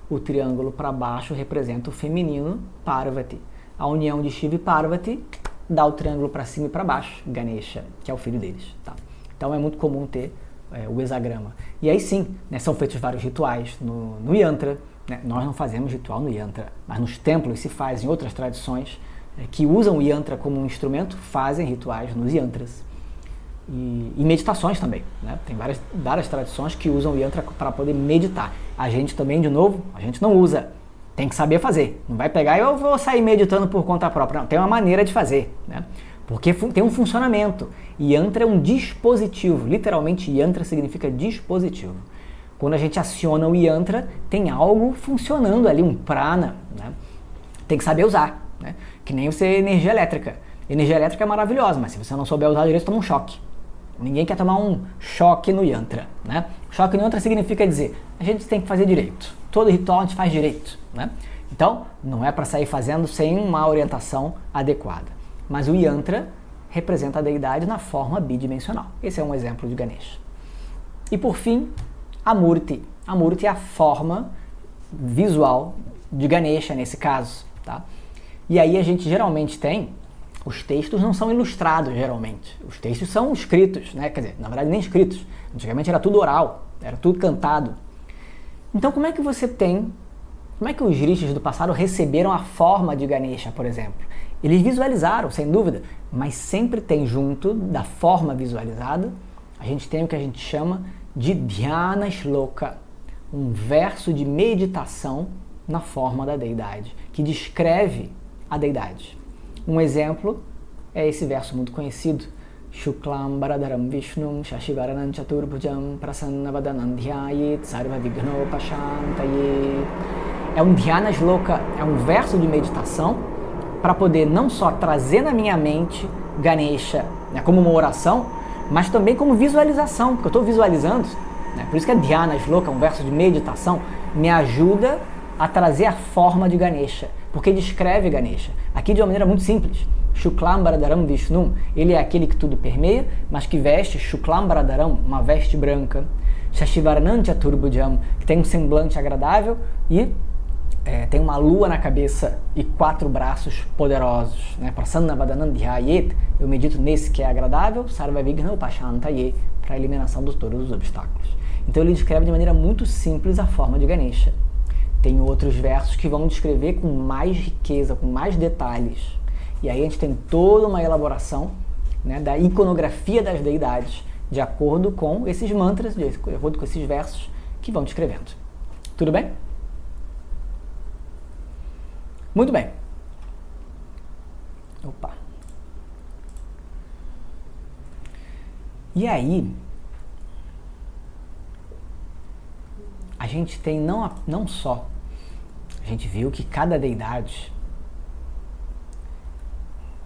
O triângulo para baixo representa o feminino, Parvati. A união de Shiva e Parvati dá o triângulo para cima e para baixo, Ganesha, que é o filho deles. Tá? Então é muito comum ter o hexagrama. E aí sim, né, são feitos vários rituais no yantra. Né? Nós não fazemos ritual no yantra, mas nos templos se faz, em outras tradições que usam o yantra como um instrumento, fazem rituais nos yantras. E meditações também. Né? Tem várias tradições que usam o yantra para poder meditar. A gente também, de novo, a gente não usa Tem que saber fazer. Não vai pegar e eu vou sair meditando por conta própria. Não, tem uma maneira de fazer, né? Porque tem um funcionamento. Yantra é um dispositivo. Literalmente, yantra significa dispositivo. Quando a gente aciona o yantra, tem algo funcionando ali, um prana, né? Tem que saber usar, né? Que nem você energia elétrica. Energia elétrica é maravilhosa, mas se você não souber usar direito, toma um choque. Ninguém quer tomar um choque no yantra, né? Choque no yantra significa dizer, a gente tem que fazer direito. Todo ritual a gente faz direito, né? Então, não é para sair fazendo sem uma orientação adequada. Mas o yantra representa a deidade na forma bidimensional. Esse é um exemplo de Ganesha. E por fim, a Murti. A Murti é a forma visual de Ganesha nesse caso, tá? E aí a gente geralmente tem, os textos não são ilustrados geralmente, os textos são escritos, né? Quer dizer, na verdade nem escritos, antigamente era tudo oral, era tudo cantado. Então como é que os rishis do passado receberam a forma de Ganesha, por exemplo? Eles visualizaram, sem dúvida, mas sempre tem junto da forma visualizada, a gente tem o que a gente chama de Dhyana Shloka, um verso de meditação na forma da deidade, que descreve a deidade. Um exemplo é esse verso muito conhecido, Shuklam Baradaram Vishnum Shashivaranam Chaturbhujam Prasannavadanam Dhyayet Sarva Vigno Pashantaye. É um Dhyana Shloka, é um verso de meditação para poder não só trazer na minha mente Ganesha, né, como uma oração, mas também como visualização, porque eu estou visualizando, né, por isso que é Dhyana Shloka, um verso de meditação, me ajuda a trazer a forma de Ganesha, porque descreve Ganesha, aqui de uma maneira muito simples. Shuklam Baradaram Vishnum, ele é aquele que tudo permeia, mas que veste Shuklam Baradaram, uma veste branca, Shashivaranam Chaturbhujam, que tem um semblante agradável e tem uma lua na cabeça e 4 braços poderosos, né? Prasannavadanam Dhyayet, eu medito nesse que é agradável, Sarva Vigna Pashantaye, para a eliminação de todos os obstáculos. Então ele descreve de maneira muito simples a forma de Ganesha. Tem outros versos que vão descrever com mais riqueza, com mais detalhes. E aí a gente tem toda uma elaboração, né, da iconografia das deidades, de acordo com esses mantras, de acordo com esses versos que vão descrevendo. Tudo bem? Muito bem. Opa. E aí, a gente tem não só, a gente viu que cada deidade...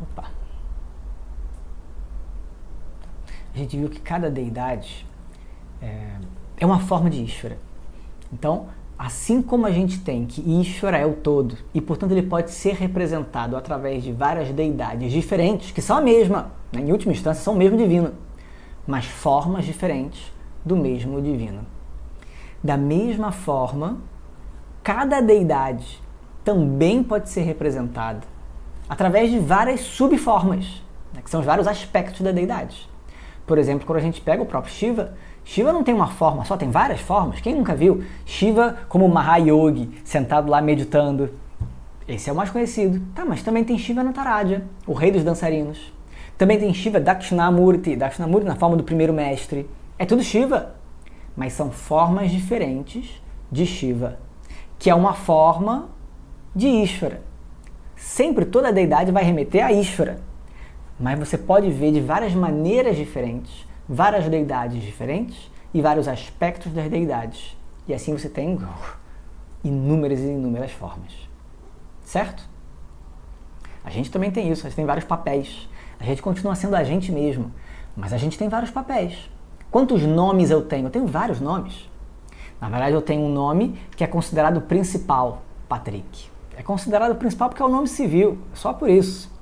Opa. A gente viu que cada deidade é uma forma de Ishvara. Então, assim como a gente tem que Ishvara é o todo, e portanto ele pode ser representado através de várias deidades diferentes, que são a mesma, né? Em última instância são o mesmo divino, mas formas diferentes do mesmo divino. Da mesma forma, cada deidade também pode ser representada através de várias subformas, né? Que são os vários aspectos da deidade. Por exemplo, quando a gente pega o próprio Shiva, Shiva não tem uma forma só, tem várias formas. Quem nunca viu Shiva como Mahayogi, sentado lá meditando? Esse é o mais conhecido. Tá, mas também tem Shiva Nataraja, o rei dos dançarinos. Também tem Shiva Dakshinamurti, Dakshinamurti na forma do primeiro mestre. É tudo Shiva, mas são formas diferentes de Shiva, que é uma forma de Ishvara. Sempre toda deidade vai remeter a Ishvara, mas você pode ver de várias maneiras diferentes, várias deidades diferentes e vários aspectos das deidades. E assim você tem inúmeras e inúmeras formas. Certo? A gente também tem isso, a gente tem vários papéis. A gente continua sendo a gente mesmo, mas a gente tem vários papéis. Quantos nomes eu tenho? Eu tenho vários nomes. Na verdade, eu tenho um nome que é considerado principal, Patrick. É considerado principal porque é o nome civil, só por isso.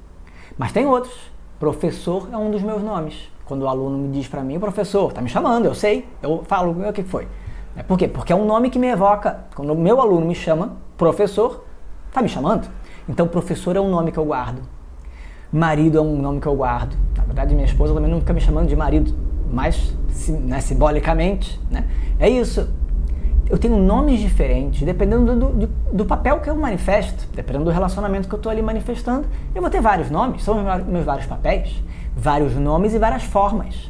Mas tem outros. Professor é um dos meus nomes. Quando o aluno me diz para mim, professor, tá me chamando, eu sei, eu falo, o que foi? Por quê? Porque é um nome que me evoca. Quando o meu aluno me chama, professor, tá me chamando? Então, professor é um nome que eu guardo. Marido é um nome que eu guardo. Na verdade, minha esposa também não fica me chamando de marido, mas, né, simbolicamente, né? É isso. Eu tenho nomes diferentes, dependendo do papel que eu manifesto, dependendo do relacionamento que eu estou ali manifestando, eu vou ter vários nomes, são meus vários papéis, vários nomes e várias formas.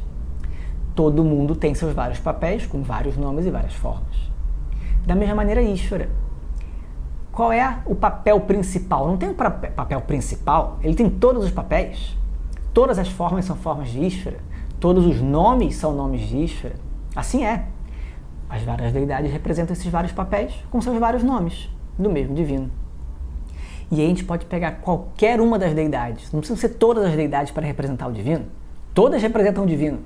Todo mundo tem seus vários papéis, com vários nomes e várias formas. Da mesma maneira, Ishvara. qual é o papel principal? Não tem um papel principal, ele tem todos os papéis. Todas as formas são formas de Ishvara. Todos os nomes são nomes de Ishvara. Assim é. As várias deidades representam esses vários papéis com seus vários nomes do mesmo divino. E aí a gente pode pegar qualquer uma das deidades. Não precisam ser todas as deidades para representar o divino. Todas representam o divino.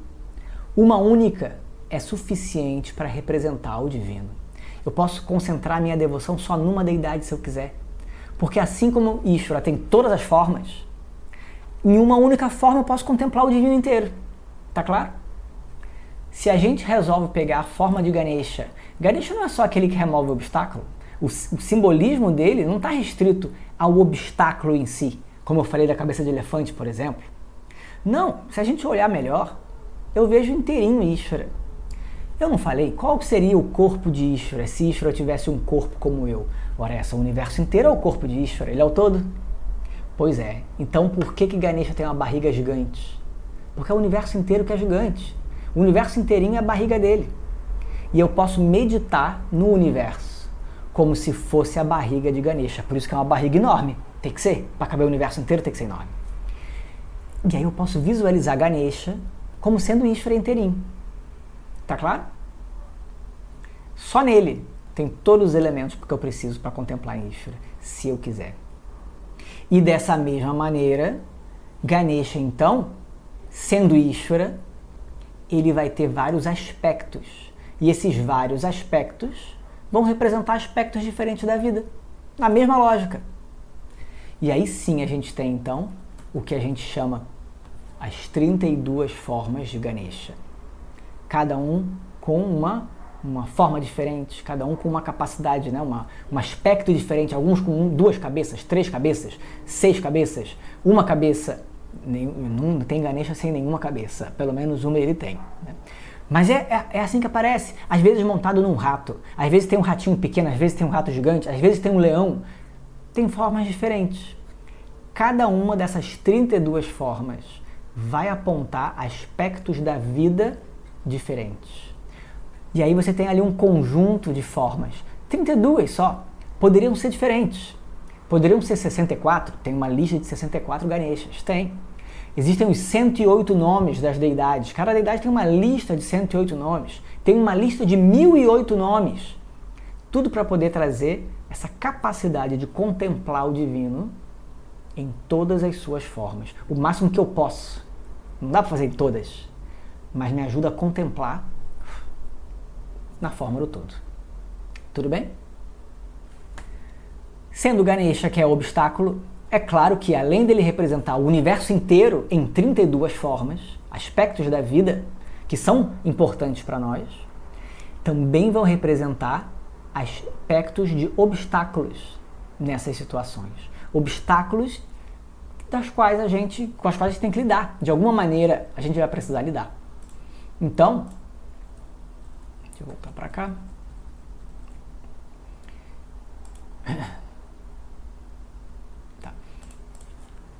Uma única é suficiente para representar o divino. Eu posso concentrar minha devoção só numa deidade se eu quiser. Porque assim como Ishvara tem todas as formas, em uma única forma eu posso contemplar o divino inteiro. Tá claro? Se a gente resolve pegar a forma de Ganesha, Ganesha não é só aquele que remove o obstáculo. O simbolismo dele não está restrito ao obstáculo em si, como eu falei da cabeça de elefante, por exemplo. Não, se a gente olhar melhor, eu vejo inteirinho Ishvara. Eu não falei qual seria o corpo de Ishvara se Ishvara tivesse um corpo como eu. Ora, o universo inteiro é o corpo de Ishvara, ele é o todo. Pois é, então por que Ganesha tem uma barriga gigante? Porque é o universo inteiro que é gigante. O universo inteirinho é a barriga dele. E eu posso meditar no universo como se fosse a barriga de Ganesha. Por isso que é uma barriga enorme. Tem que ser. Para caber o universo inteiro tem que ser enorme. E aí eu posso visualizar Ganesha como sendo Ishvara inteirinho. Tá claro? Só nele tem todos os elementos que eu preciso para contemplar Ishvara, se eu quiser. E dessa mesma maneira, Ganesha então, sendo Ishvara, ele vai ter vários aspectos. E esses vários aspectos vão representar aspectos diferentes da vida, na mesma lógica. E aí sim a gente tem então o que a gente chama as 32 formas de Ganesha. Cada um com uma forma diferente, cada um com uma capacidade, né? um aspecto diferente, alguns com 2 cabeças, 3 cabeças, 6 cabeças, uma cabeça. Não tem Ganesha sem nenhuma cabeça, pelo menos uma ele tem. Né? Mas é assim que aparece, às vezes montado num rato, às vezes tem um ratinho pequeno, às vezes tem um rato gigante, às vezes tem um leão, tem formas diferentes. Cada uma dessas 32 formas vai apontar aspectos da vida diferentes. E aí você tem ali um conjunto de formas, 32 só, poderiam ser diferentes. Poderiam ser 64, tem uma lista de 64 Ganeshas, tem. Existem os 108 nomes das deidades, cada deidade tem uma lista de 108 nomes, tem uma lista de 1008 nomes. Tudo para poder trazer essa capacidade de contemplar o divino em todas as suas formas. O máximo que eu posso. Não dá para fazer em todas, mas me ajuda a contemplar na forma do todo. Tudo bem? Sendo Ganesha, que é o obstáculo, é claro que além dele representar o universo inteiro em 32 formas, aspectos da vida que são importantes para nós, também vão representar aspectos de obstáculos nessas situações. Obstáculos com as quais a gente tem que lidar. De alguma maneira, a gente vai precisar lidar. Então, deixa eu voltar para cá.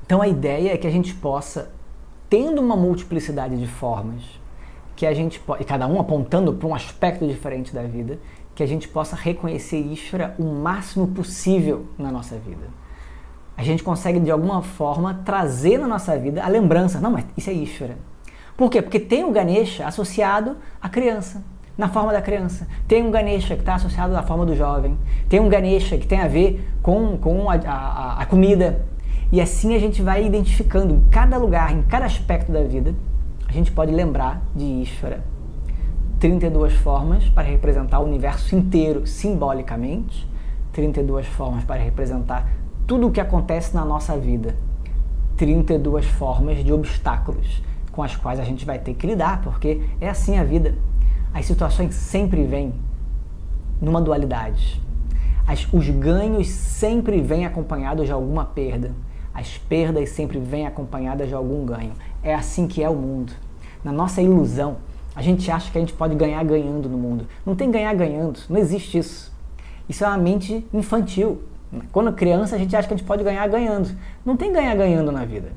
Então a ideia é que a gente possa, tendo uma multiplicidade de formas, que a gente e cada um apontando para um aspecto diferente da vida, que a gente possa reconhecer Ishvara o máximo possível na nossa vida. A gente consegue de alguma forma trazer na nossa vida a lembrança, não, mas isso é Ishvara. Por quê? Porque tem o Ganesha associado à criança, na forma da criança. Tem um Ganesha que está associado à forma do jovem. Tem um Ganesha que tem a ver com a comida. E assim a gente vai identificando em cada lugar, em cada aspecto da vida, a gente pode lembrar de Ishvara. 32 formas para representar o universo inteiro simbolicamente, 32 formas para representar tudo o que acontece na nossa vida, 32 formas de obstáculos com as quais a gente vai ter que lidar, porque é assim a vida. As situações sempre vêm numa dualidade. Os ganhos sempre vêm acompanhados de alguma perda. As perdas sempre vêm acompanhadas de algum ganho. É assim que é o mundo. Na nossa ilusão, a gente acha que a gente pode ganhar ganhando no mundo. Não tem ganhar ganhando, não existe isso. Isso é uma mente infantil. Quando criança, a gente acha que a gente pode ganhar ganhando. Não tem ganhar ganhando na vida.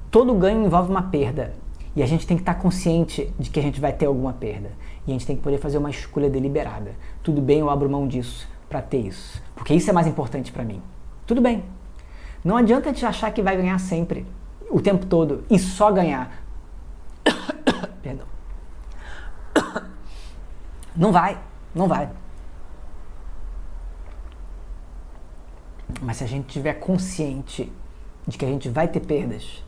Todo ganho envolve uma perda. E a gente tem que estar consciente de que a gente vai ter alguma perda. E a gente tem que poder fazer uma escolha deliberada. Tudo bem, eu abro mão disso. para ter isso, porque isso é mais importante para mim. Tudo bem. Não adianta a gente achar que vai ganhar sempre, o tempo todo, e só ganhar. Perdão. Não vai, não vai. Mas se a gente estiver consciente de que a gente vai ter perdas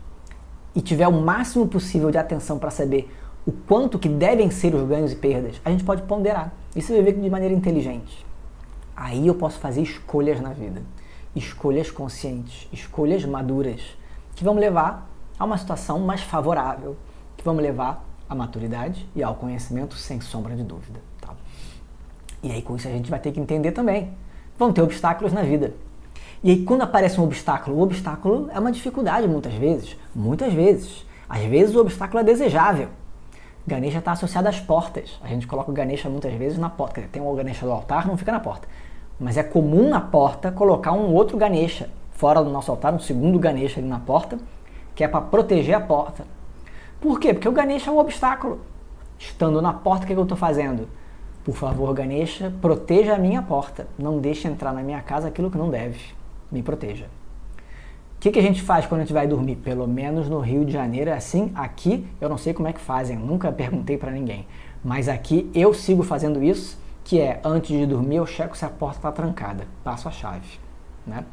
e tiver o máximo possível de atenção para saber o quanto que devem ser os ganhos e perdas, a gente pode ponderar e se viver de maneira inteligente. Aí eu posso fazer escolhas na vida, escolhas conscientes, escolhas maduras, que vão me levar a uma situação mais favorável, que vão me levar à maturidade e ao conhecimento sem sombra de dúvida. Tá? E aí com isso a gente vai ter que entender também, vão ter obstáculos na vida. E aí quando aparece um obstáculo, o obstáculo é uma dificuldade muitas vezes. Às vezes o obstáculo é desejável. Ganesha está associado às portas. A gente coloca o Ganesha muitas vezes na porta. Quer dizer, tem um Ganesha do altar, não fica na porta. Mas é comum na porta colocar um outro Ganesha fora do nosso altar, um segundo Ganesha ali na porta, que é para proteger a porta. Por quê? Porque o Ganesha é um obstáculo. Estando na porta, o que eu estou fazendo? Por favor, Ganesha, proteja a minha porta. Não deixe entrar na minha casa aquilo que não deve. Me proteja. O que a gente faz quando a gente vai dormir? Pelo menos no Rio de Janeiro é assim. Aqui eu não sei como é que fazem, nunca perguntei para ninguém. Mas aqui eu sigo fazendo isso, que é antes de dormir eu checo se a porta está trancada. Passo a chave. Né?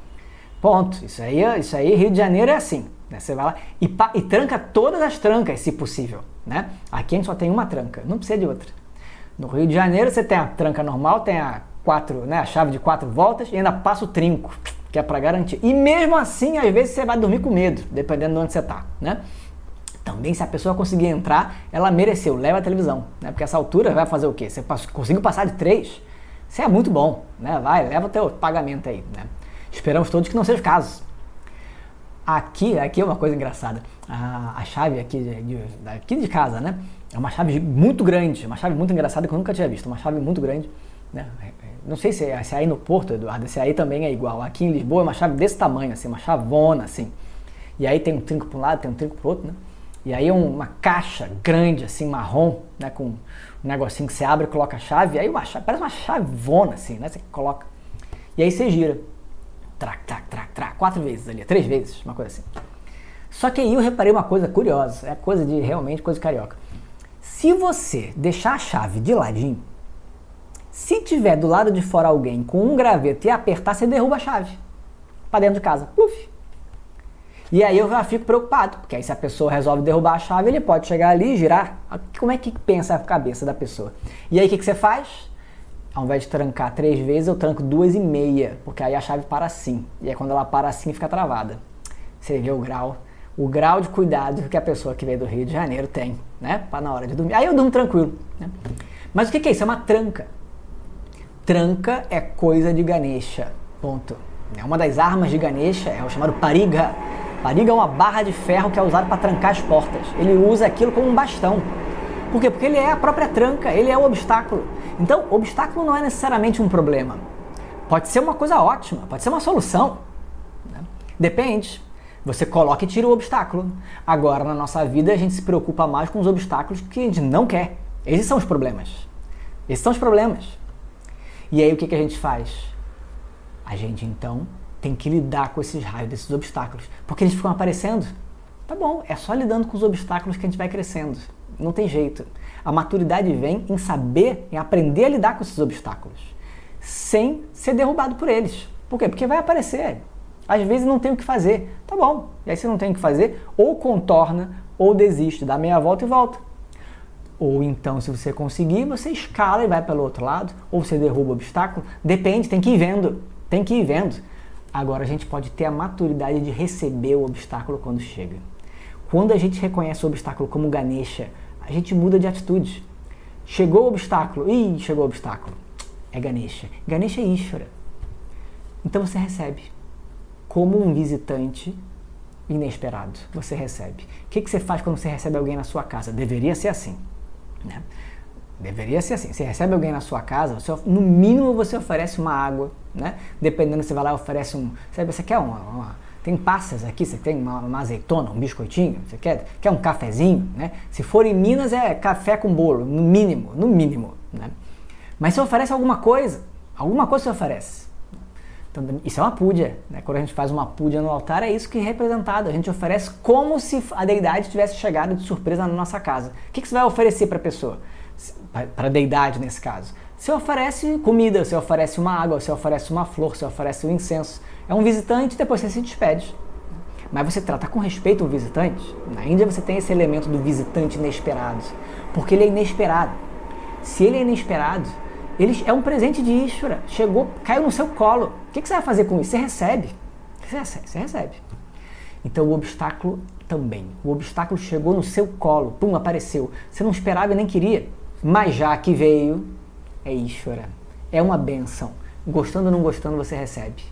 Ponto. Isso aí, Rio de Janeiro é assim. Né? Você vai lá e tranca todas as trancas, se possível. Né? Aqui a gente só tem uma tranca, não precisa de outra. No Rio de Janeiro você tem a tranca normal, tem a chave de 4 voltas e ainda passa o trinco, que é para garantir. E mesmo assim, às vezes você vai dormir com medo, dependendo de onde você está, né? Também, se a pessoa conseguir entrar, ela mereceu, leva a televisão, né? Porque essa altura vai fazer o quê? Você conseguiu passar de 3, você é muito bom, né? Vai, leva o teu pagamento aí, né? Esperamos todos que não seja o caso. Aqui é uma coisa engraçada. A chave aqui de casa, né? É uma chave muito grande, uma chave muito engraçada que eu nunca tinha visto, uma chave muito grande, né? Não sei se aí no Porto, Eduardo, se aí também é igual. Aqui em Lisboa é uma chave desse tamanho, assim, uma chavona, assim. E aí tem um trinco para um lado, tem um trinco para o outro, né? E aí é uma caixa grande, assim, marrom, né? Com um negocinho que você abre e coloca a chave. E aí parece uma chavona, assim, né? Você coloca. E aí você gira. Trac, 4 vezes ali, 3 vezes, uma coisa assim. Só que aí eu reparei uma coisa curiosa, é realmente coisa carioca. Se você deixar a chave de ladinho, se tiver do lado de fora alguém com um graveto e apertar, você derruba a chave para dentro de casa. Puf. E aí eu já fico preocupado, porque aí se a pessoa resolve derrubar a chave, ele pode chegar ali e girar. Como é que pensa a cabeça da pessoa? E aí o que você faz? Ao invés de trancar 3 vezes, eu tranco 2,5, porque aí a chave para assim. E aí quando ela para assim, fica travada. Você vê o grau de cuidado que a pessoa que veio do Rio de Janeiro tem, né? Para na hora de dormir. Aí eu durmo tranquilo, né? Mas o que é isso? É uma tranca. Tranca é coisa de Ganesha, ponto. Uma das armas de Ganesha é o chamado Pariga. Pariga é uma barra de ferro que é usada para trancar as portas. Ele usa aquilo como um bastão. Por quê? Porque ele é a própria tranca, ele é o obstáculo. Então, obstáculo não é necessariamente um problema. Pode ser uma coisa ótima, pode ser uma solução. Né? Depende. Você coloca e tira o obstáculo. Agora, na nossa vida, a gente se preocupa mais com os obstáculos que a gente não quer. Esses são os problemas. E aí o que a gente faz? A gente então tem que lidar com esses raios, desses obstáculos, porque eles ficam aparecendo. Tá bom, é só lidando com os obstáculos que a gente vai crescendo. Não tem jeito. A maturidade vem em saber, em aprender a lidar com esses obstáculos, sem ser derrubado por eles. Por quê? Porque vai aparecer. Às vezes não tem o que fazer. Tá bom, e aí se não tem o que fazer, ou contorna, ou desiste, dá meia volta e volta. Ou então, se você conseguir, você escala e vai pelo outro lado, ou você derruba o obstáculo. Depende, tem que ir vendo. Agora, a gente pode ter a maturidade de receber o obstáculo quando chega. Quando a gente reconhece o obstáculo como Ganesha, a gente muda de atitude. Chegou o obstáculo, é Ganesha. Ganesha é Ishvara. Então você recebe. Como um visitante inesperado, você recebe. O que você faz quando você recebe alguém na sua casa? Deveria ser assim. Né? Deveria ser assim. Você recebe alguém na sua casa, no mínimo você oferece uma água, né? Dependendo, você vai lá e oferece você quer tem passas aqui, você tem uma azeitona, um biscoitinho, você quer um cafezinho, né? Se for em Minas é café com bolo, no mínimo, né? Mas você oferece alguma coisa, Alguma coisa você oferece. Então, isso é uma púdia, né? Quando a gente faz uma púdia no altar, é isso que é representado. A gente oferece como se a deidade tivesse chegado de surpresa na nossa casa. O que você vai oferecer para a pessoa? Para a deidade, nesse caso. Você oferece comida, você oferece uma água, você oferece uma flor, você oferece um incenso. É um visitante, depois você se despede. Mas você trata com respeito o visitante. Na Índia você tem esse elemento do visitante inesperado, porque ele é inesperado. Se ele é inesperado, ele é um presente de Ishvara. Chegou, caiu no seu colo. O que você vai fazer com isso? Você recebe. Você recebe. Então o obstáculo também. O obstáculo chegou no seu colo, pum, apareceu. Você não esperava e nem queria, mas já que veio, é Ishvara. É uma bênção. Gostando ou não gostando, você recebe.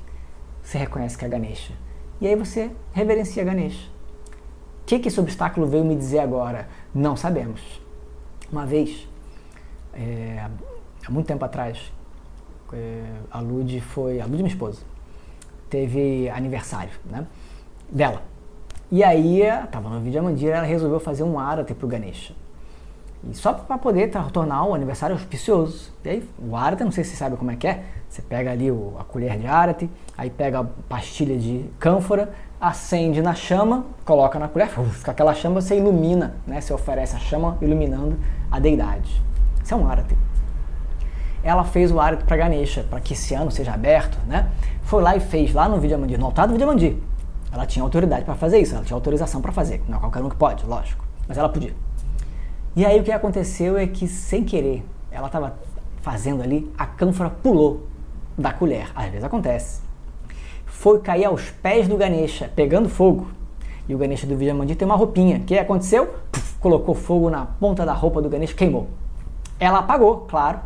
Você reconhece que é Ganesha. E aí você reverencia Ganesha. O que esse obstáculo veio me dizer agora? Não sabemos. Uma vez, há muito tempo atrás, a Lud, minha esposa, teve aniversário, né, dela. E aí, estava no Vidya Mandira, ela resolveu fazer um arati para o Ganesha. E só para poder tornar o aniversário auspicioso. E aí, o arati, não sei se você sabe como é que é, você pega ali a colher de arati, aí pega a pastilha de cânfora, acende na chama, coloca na colher, fica aquela chama, você ilumina, né? Você oferece a chama iluminando a deidade. Isso é um arati. Ela fez o arati para Ganesha, para que esse ano seja aberto, né? Foi lá e fez, lá no Vidya Mandir, no altar do Vidya Mandir. Ela tinha autoridade para fazer isso, ela tinha autorização para fazer. Não é qualquer um que pode, lógico, mas ela podia. E aí o que aconteceu é que, sem querer, ela estava fazendo ali, a cânfora pulou da colher. Às vezes acontece. Foi cair aos pés do Ganesha, pegando fogo. E o Ganesha do Vidya Mandir tem uma roupinha. O que aconteceu? Puf, colocou fogo na ponta da roupa do Ganesha, queimou. Ela apagou, claro.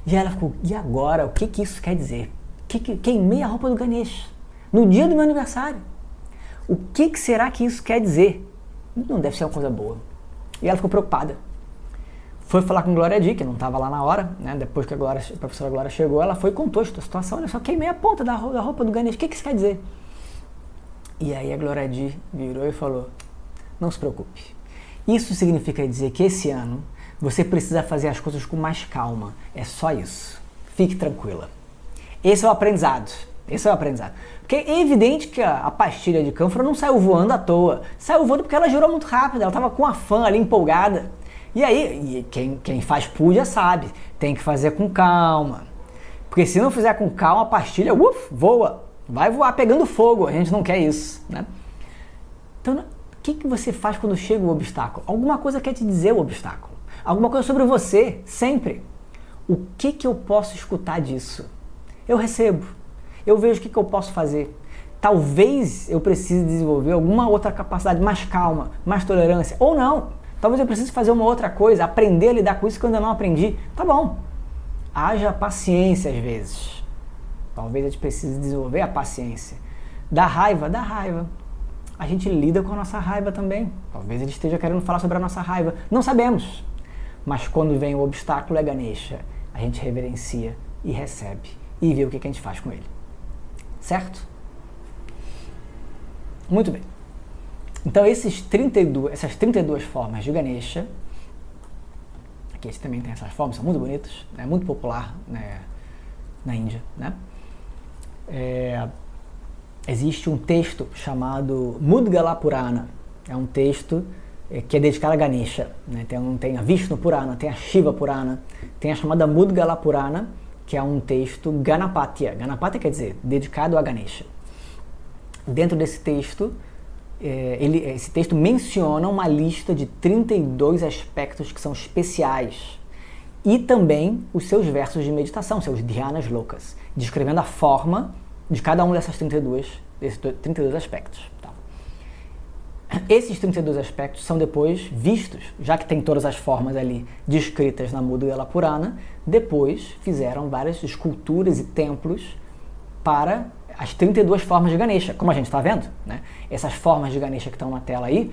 E ela ficou, e agora? O que isso quer dizer? Queimei a roupa do Ganesha no dia do meu aniversário. O que será que isso quer dizer? Não deve ser uma coisa boa. E ela ficou preocupada. Foi falar com Glória Di, que não estava lá na hora, né? Depois que a professora Glória chegou, ela foi e contou a situação. Olha só, queimei a ponta da roupa do Ganesha. O que isso quer dizer? E aí a Glória Di virou e falou, não se preocupe. Isso significa dizer que esse ano você precisa fazer as coisas com mais calma. É só isso. Fique tranquila. Esse é o aprendizado. Porque é evidente que a pastilha de cânfora não saiu voando à toa. Saiu voando porque ela girou muito rápido. Ela estava com a fã ali empolgada. E aí, quem faz puja sabe. Tem que fazer com calma. Porque se não fizer com calma, a pastilha voa. Vai voar pegando fogo. A gente não quer isso, né? Então, o que você faz quando chega o obstáculo? Alguma coisa quer te dizer o obstáculo. Alguma coisa sobre você, sempre. O que eu posso escutar disso? Eu recebo. Eu vejo o que eu posso fazer. Talvez eu precise desenvolver alguma outra capacidade mais calma, mais tolerância. Ou não. Talvez eu precise fazer uma outra coisa, aprender a lidar com isso que eu ainda não aprendi. Tá bom. Haja paciência às vezes. Talvez a gente precise desenvolver a paciência. Da raiva. A gente lida com a nossa raiva também. Talvez ele esteja querendo falar sobre a nossa raiva. Não sabemos. Mas quando vem o obstáculo é Ganesha. A gente reverencia e recebe. E vê o que a gente faz com ele. Certo? Muito bem. Então essas 32 formas de Ganesha, aqui eles também tem essas formas, são muito bonitas, é muito popular, né, na Índia, né? Existe um texto chamado Mudgala Purana, é um texto que é dedicado a Ganesha, né? Tem a Vishnu Purana, tem a Shiva Purana, tem a chamada Mudgala Purana, que é um texto Ganapatya. Ganapatya quer dizer dedicado a Ganesha. Dentro desse texto, esse texto menciona uma lista de 32 aspectos que são especiais e também os seus versos de meditação, seus dhyanas lokas, descrevendo a forma de cada um desses 32 aspectos. Tá? Esses 32 aspectos são depois vistos, já que tem todas as formas ali descritas na Mudgala Purana, depois fizeram várias esculturas e templos para as 32 formas de Ganesha, como a gente está vendo, né? Essas formas de Ganesha que estão na tela aí,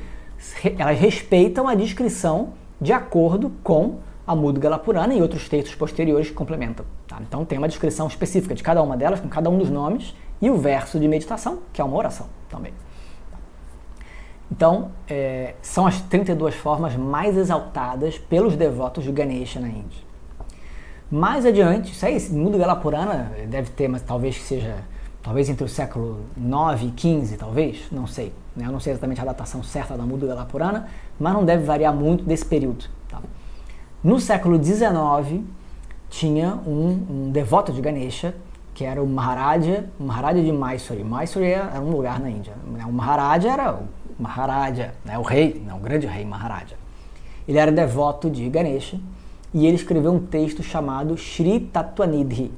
elas respeitam a descrição de acordo com a Mudgala Purana e outros textos posteriores que complementam. Tá? Então tem uma descrição específica de cada uma delas, com cada um dos nomes, e o verso de meditação, que é uma oração também. Então, são as 32 formas mais exaltadas pelos devotos de Ganesha na Índia. Mais adiante, isso aí, Mudgala Purana deve ter, mas talvez que seja, talvez entre o século 9 e 15, talvez, não sei. Né? Eu não sei exatamente a datação certa da Mudgala Purana, mas não deve variar muito desse período. Tá? No século 19, tinha um devoto de Ganesha, que era o Maharaja de Mysore. Mysore era um lugar na Índia. O Maharaja era o Maharaja, né? O rei, o grande rei Maharaja. Ele era devoto de Ganesha e ele escreveu um texto chamado Sri Tattvanidhi.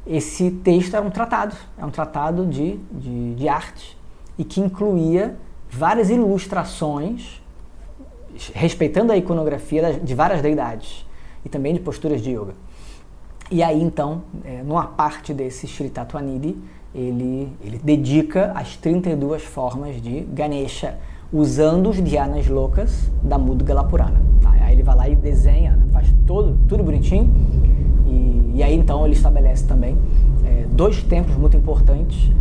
Esse texto era um tratado de arte e que incluía várias ilustrações respeitando a iconografia de várias deidades e também de posturas de yoga. E aí então, numa parte desse Sri Tattvanidhi, ele dedica as 32 formas de Ganesha, usando os dhyanas lokas da Mudgala Purana. Tá? Aí ele vai lá e desenha, né? Faz tudo bonitinho, e aí então ele estabelece também 2 templos muito importantes,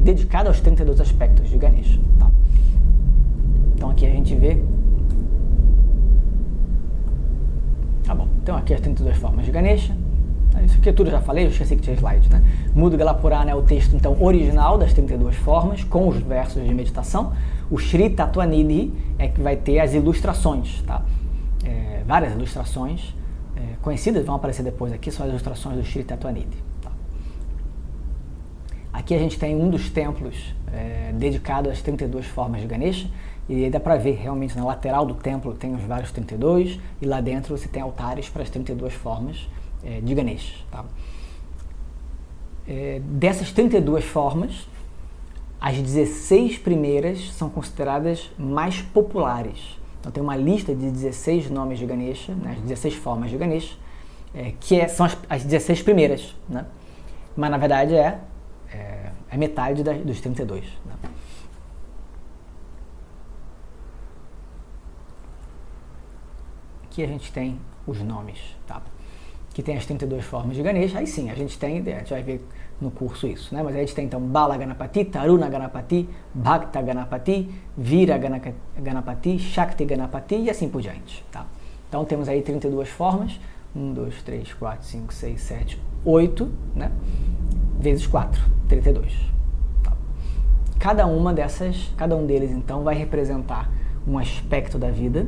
dedicados aos 32 aspectos de Ganesha. Tá? Então aqui a gente vê. Tá bom, então aqui as 32 formas de Ganesha. Isso aqui tudo eu já falei, eu esqueci que tinha slide, né? Mudgala Purana é o texto então original das 32 formas, com os versos de meditação. O Sri Tattvanidhi é que vai ter as ilustrações, tá? Várias ilustrações conhecidas, vão aparecer depois aqui, são as ilustrações do Sri Tattvanidhi. Tá? Aqui a gente tem um dos templos dedicado às 32 formas de Ganesha, e aí dá para ver realmente na lateral do templo tem os vários 32, e lá dentro você tem altares para as 32 formas de Ganesha. Tá? Dessas 32 formas, as 16 primeiras são consideradas mais populares. Então tem uma lista de 16 nomes de Ganesha, né, as 16 formas de Ganesha, são as 16 primeiras, né? Mas na verdade é metade dos 32. Né? Aqui a gente tem os nomes, tá? Que tem as 32 formas de Ganesha, aí sim, a gente vai ver no curso isso, né? Mas aí a gente tem então Bala Ganapati, Taruna Ganapati, Bhakta Ganapati, Vira Ganapati, Shakti Ganapati e assim por diante, tá? Então temos aí 32 formas, 1, 2, 3, 4, 5, 6, 7, 8, né? Vezes 4, 32. Tá? Cada um deles então vai representar um aspecto da vida,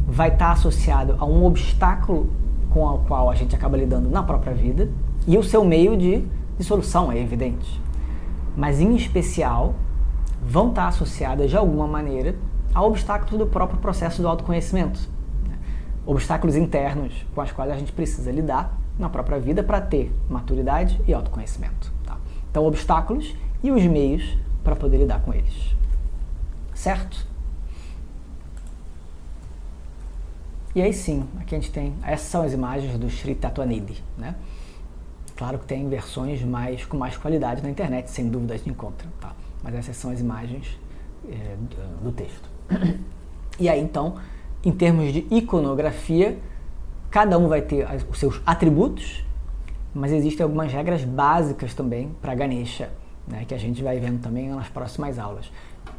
vai estar associado a um obstáculo com o qual a gente acaba lidando na própria vida, e o seu meio de solução é evidente. Mas, em especial, vão estar associadas de alguma maneira a obstáculos do próprio processo do autoconhecimento. Né? Obstáculos internos com os quais a gente precisa lidar na própria vida para ter maturidade e autoconhecimento. Tá? Então, obstáculos e os meios para poder lidar com eles. Certo? E aí sim, aqui a gente tem, essas são as imagens do Sri Tattvanidhi, né? Claro que tem versões com mais qualidade na internet, sem dúvida a gente encontra, tá? Mas essas são as imagens do texto. E aí então, em termos de iconografia, cada um vai ter os seus atributos, mas existem algumas regras básicas também para Ganesha, né? Que a gente vai vendo também nas próximas aulas.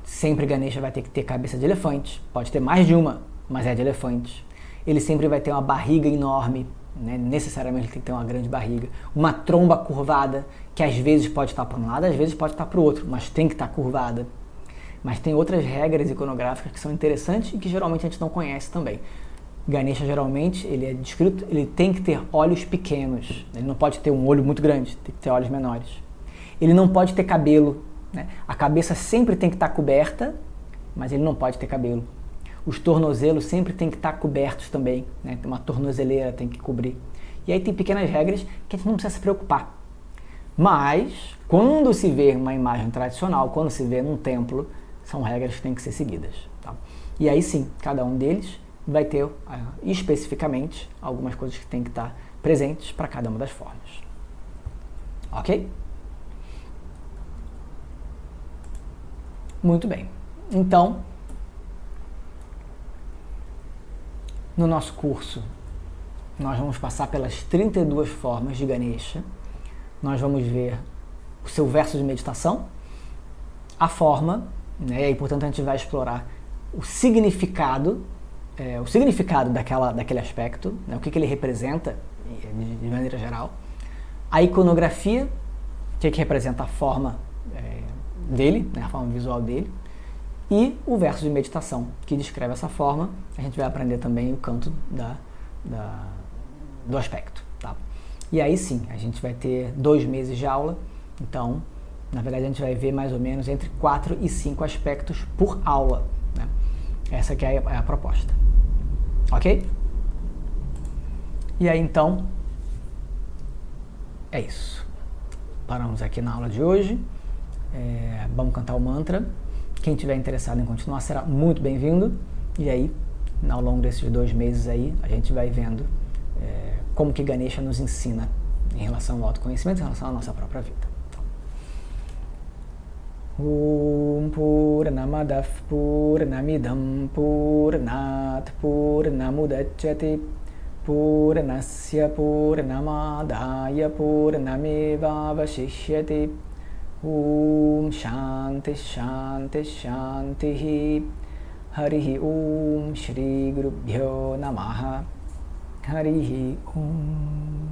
Sempre Ganesha vai ter que ter cabeça de elefante, pode ter mais de uma, mas é de elefante. Ele sempre vai ter uma barriga enorme, né? Necessariamente ele tem que ter uma grande barriga, uma tromba curvada, que às vezes pode estar para um lado, às vezes pode estar para o outro, mas tem que estar curvada. Mas tem outras regras iconográficas que são interessantes e que geralmente a gente não conhece também. Ganesha geralmente, ele é descrito, ele tem que ter olhos pequenos, ele não pode ter um olho muito grande, tem que ter olhos menores. Ele não pode ter cabelo, né? A cabeça sempre tem que estar coberta, mas ele não pode ter cabelo. Os tornozelos sempre tem que estar cobertos também, né? Uma tornozeleira tem que cobrir. E aí tem pequenas regras que a gente não precisa se preocupar. Mas, quando se vê uma imagem tradicional, quando se vê num templo, são regras que têm que ser seguidas. Tá? E aí sim, cada um deles vai ter especificamente algumas coisas que têm que estar presentes para cada uma das formas. Ok? Muito bem. Então, no nosso curso, nós vamos passar pelas 32 formas de Ganesha. Nós vamos ver o seu verso de meditação, a forma, né? E portanto a gente vai explorar o significado daquele aspecto, né? O que ele representa de maneira geral. A iconografia, que representa a forma dele, né, a forma visual dele. E o verso de meditação, que descreve essa forma. A gente vai aprender também o canto do aspecto. Tá? E aí sim, a gente vai ter 2 meses de aula. Então, na verdade, a gente vai ver mais ou menos entre 4 e 5 aspectos por aula. Né? Essa que é a proposta. Ok? E aí, então, é isso. Paramos aqui na aula de hoje. Vamos cantar o mantra. Quem tiver interessado em continuar será muito bem-vindo. E aí, ao longo desses 2 meses aí, a gente vai vendo como que Ganesha nos ensina em relação ao autoconhecimento, em relação à nossa própria vida. Om Purnamadav Purnamidam Purnat Purnamudachyate Purnasya Purnamadaya Purnameva Vashishyate Om Shanti Shanti Shanti Harihi Om Shri Gurubhyo Namaha Harihi Om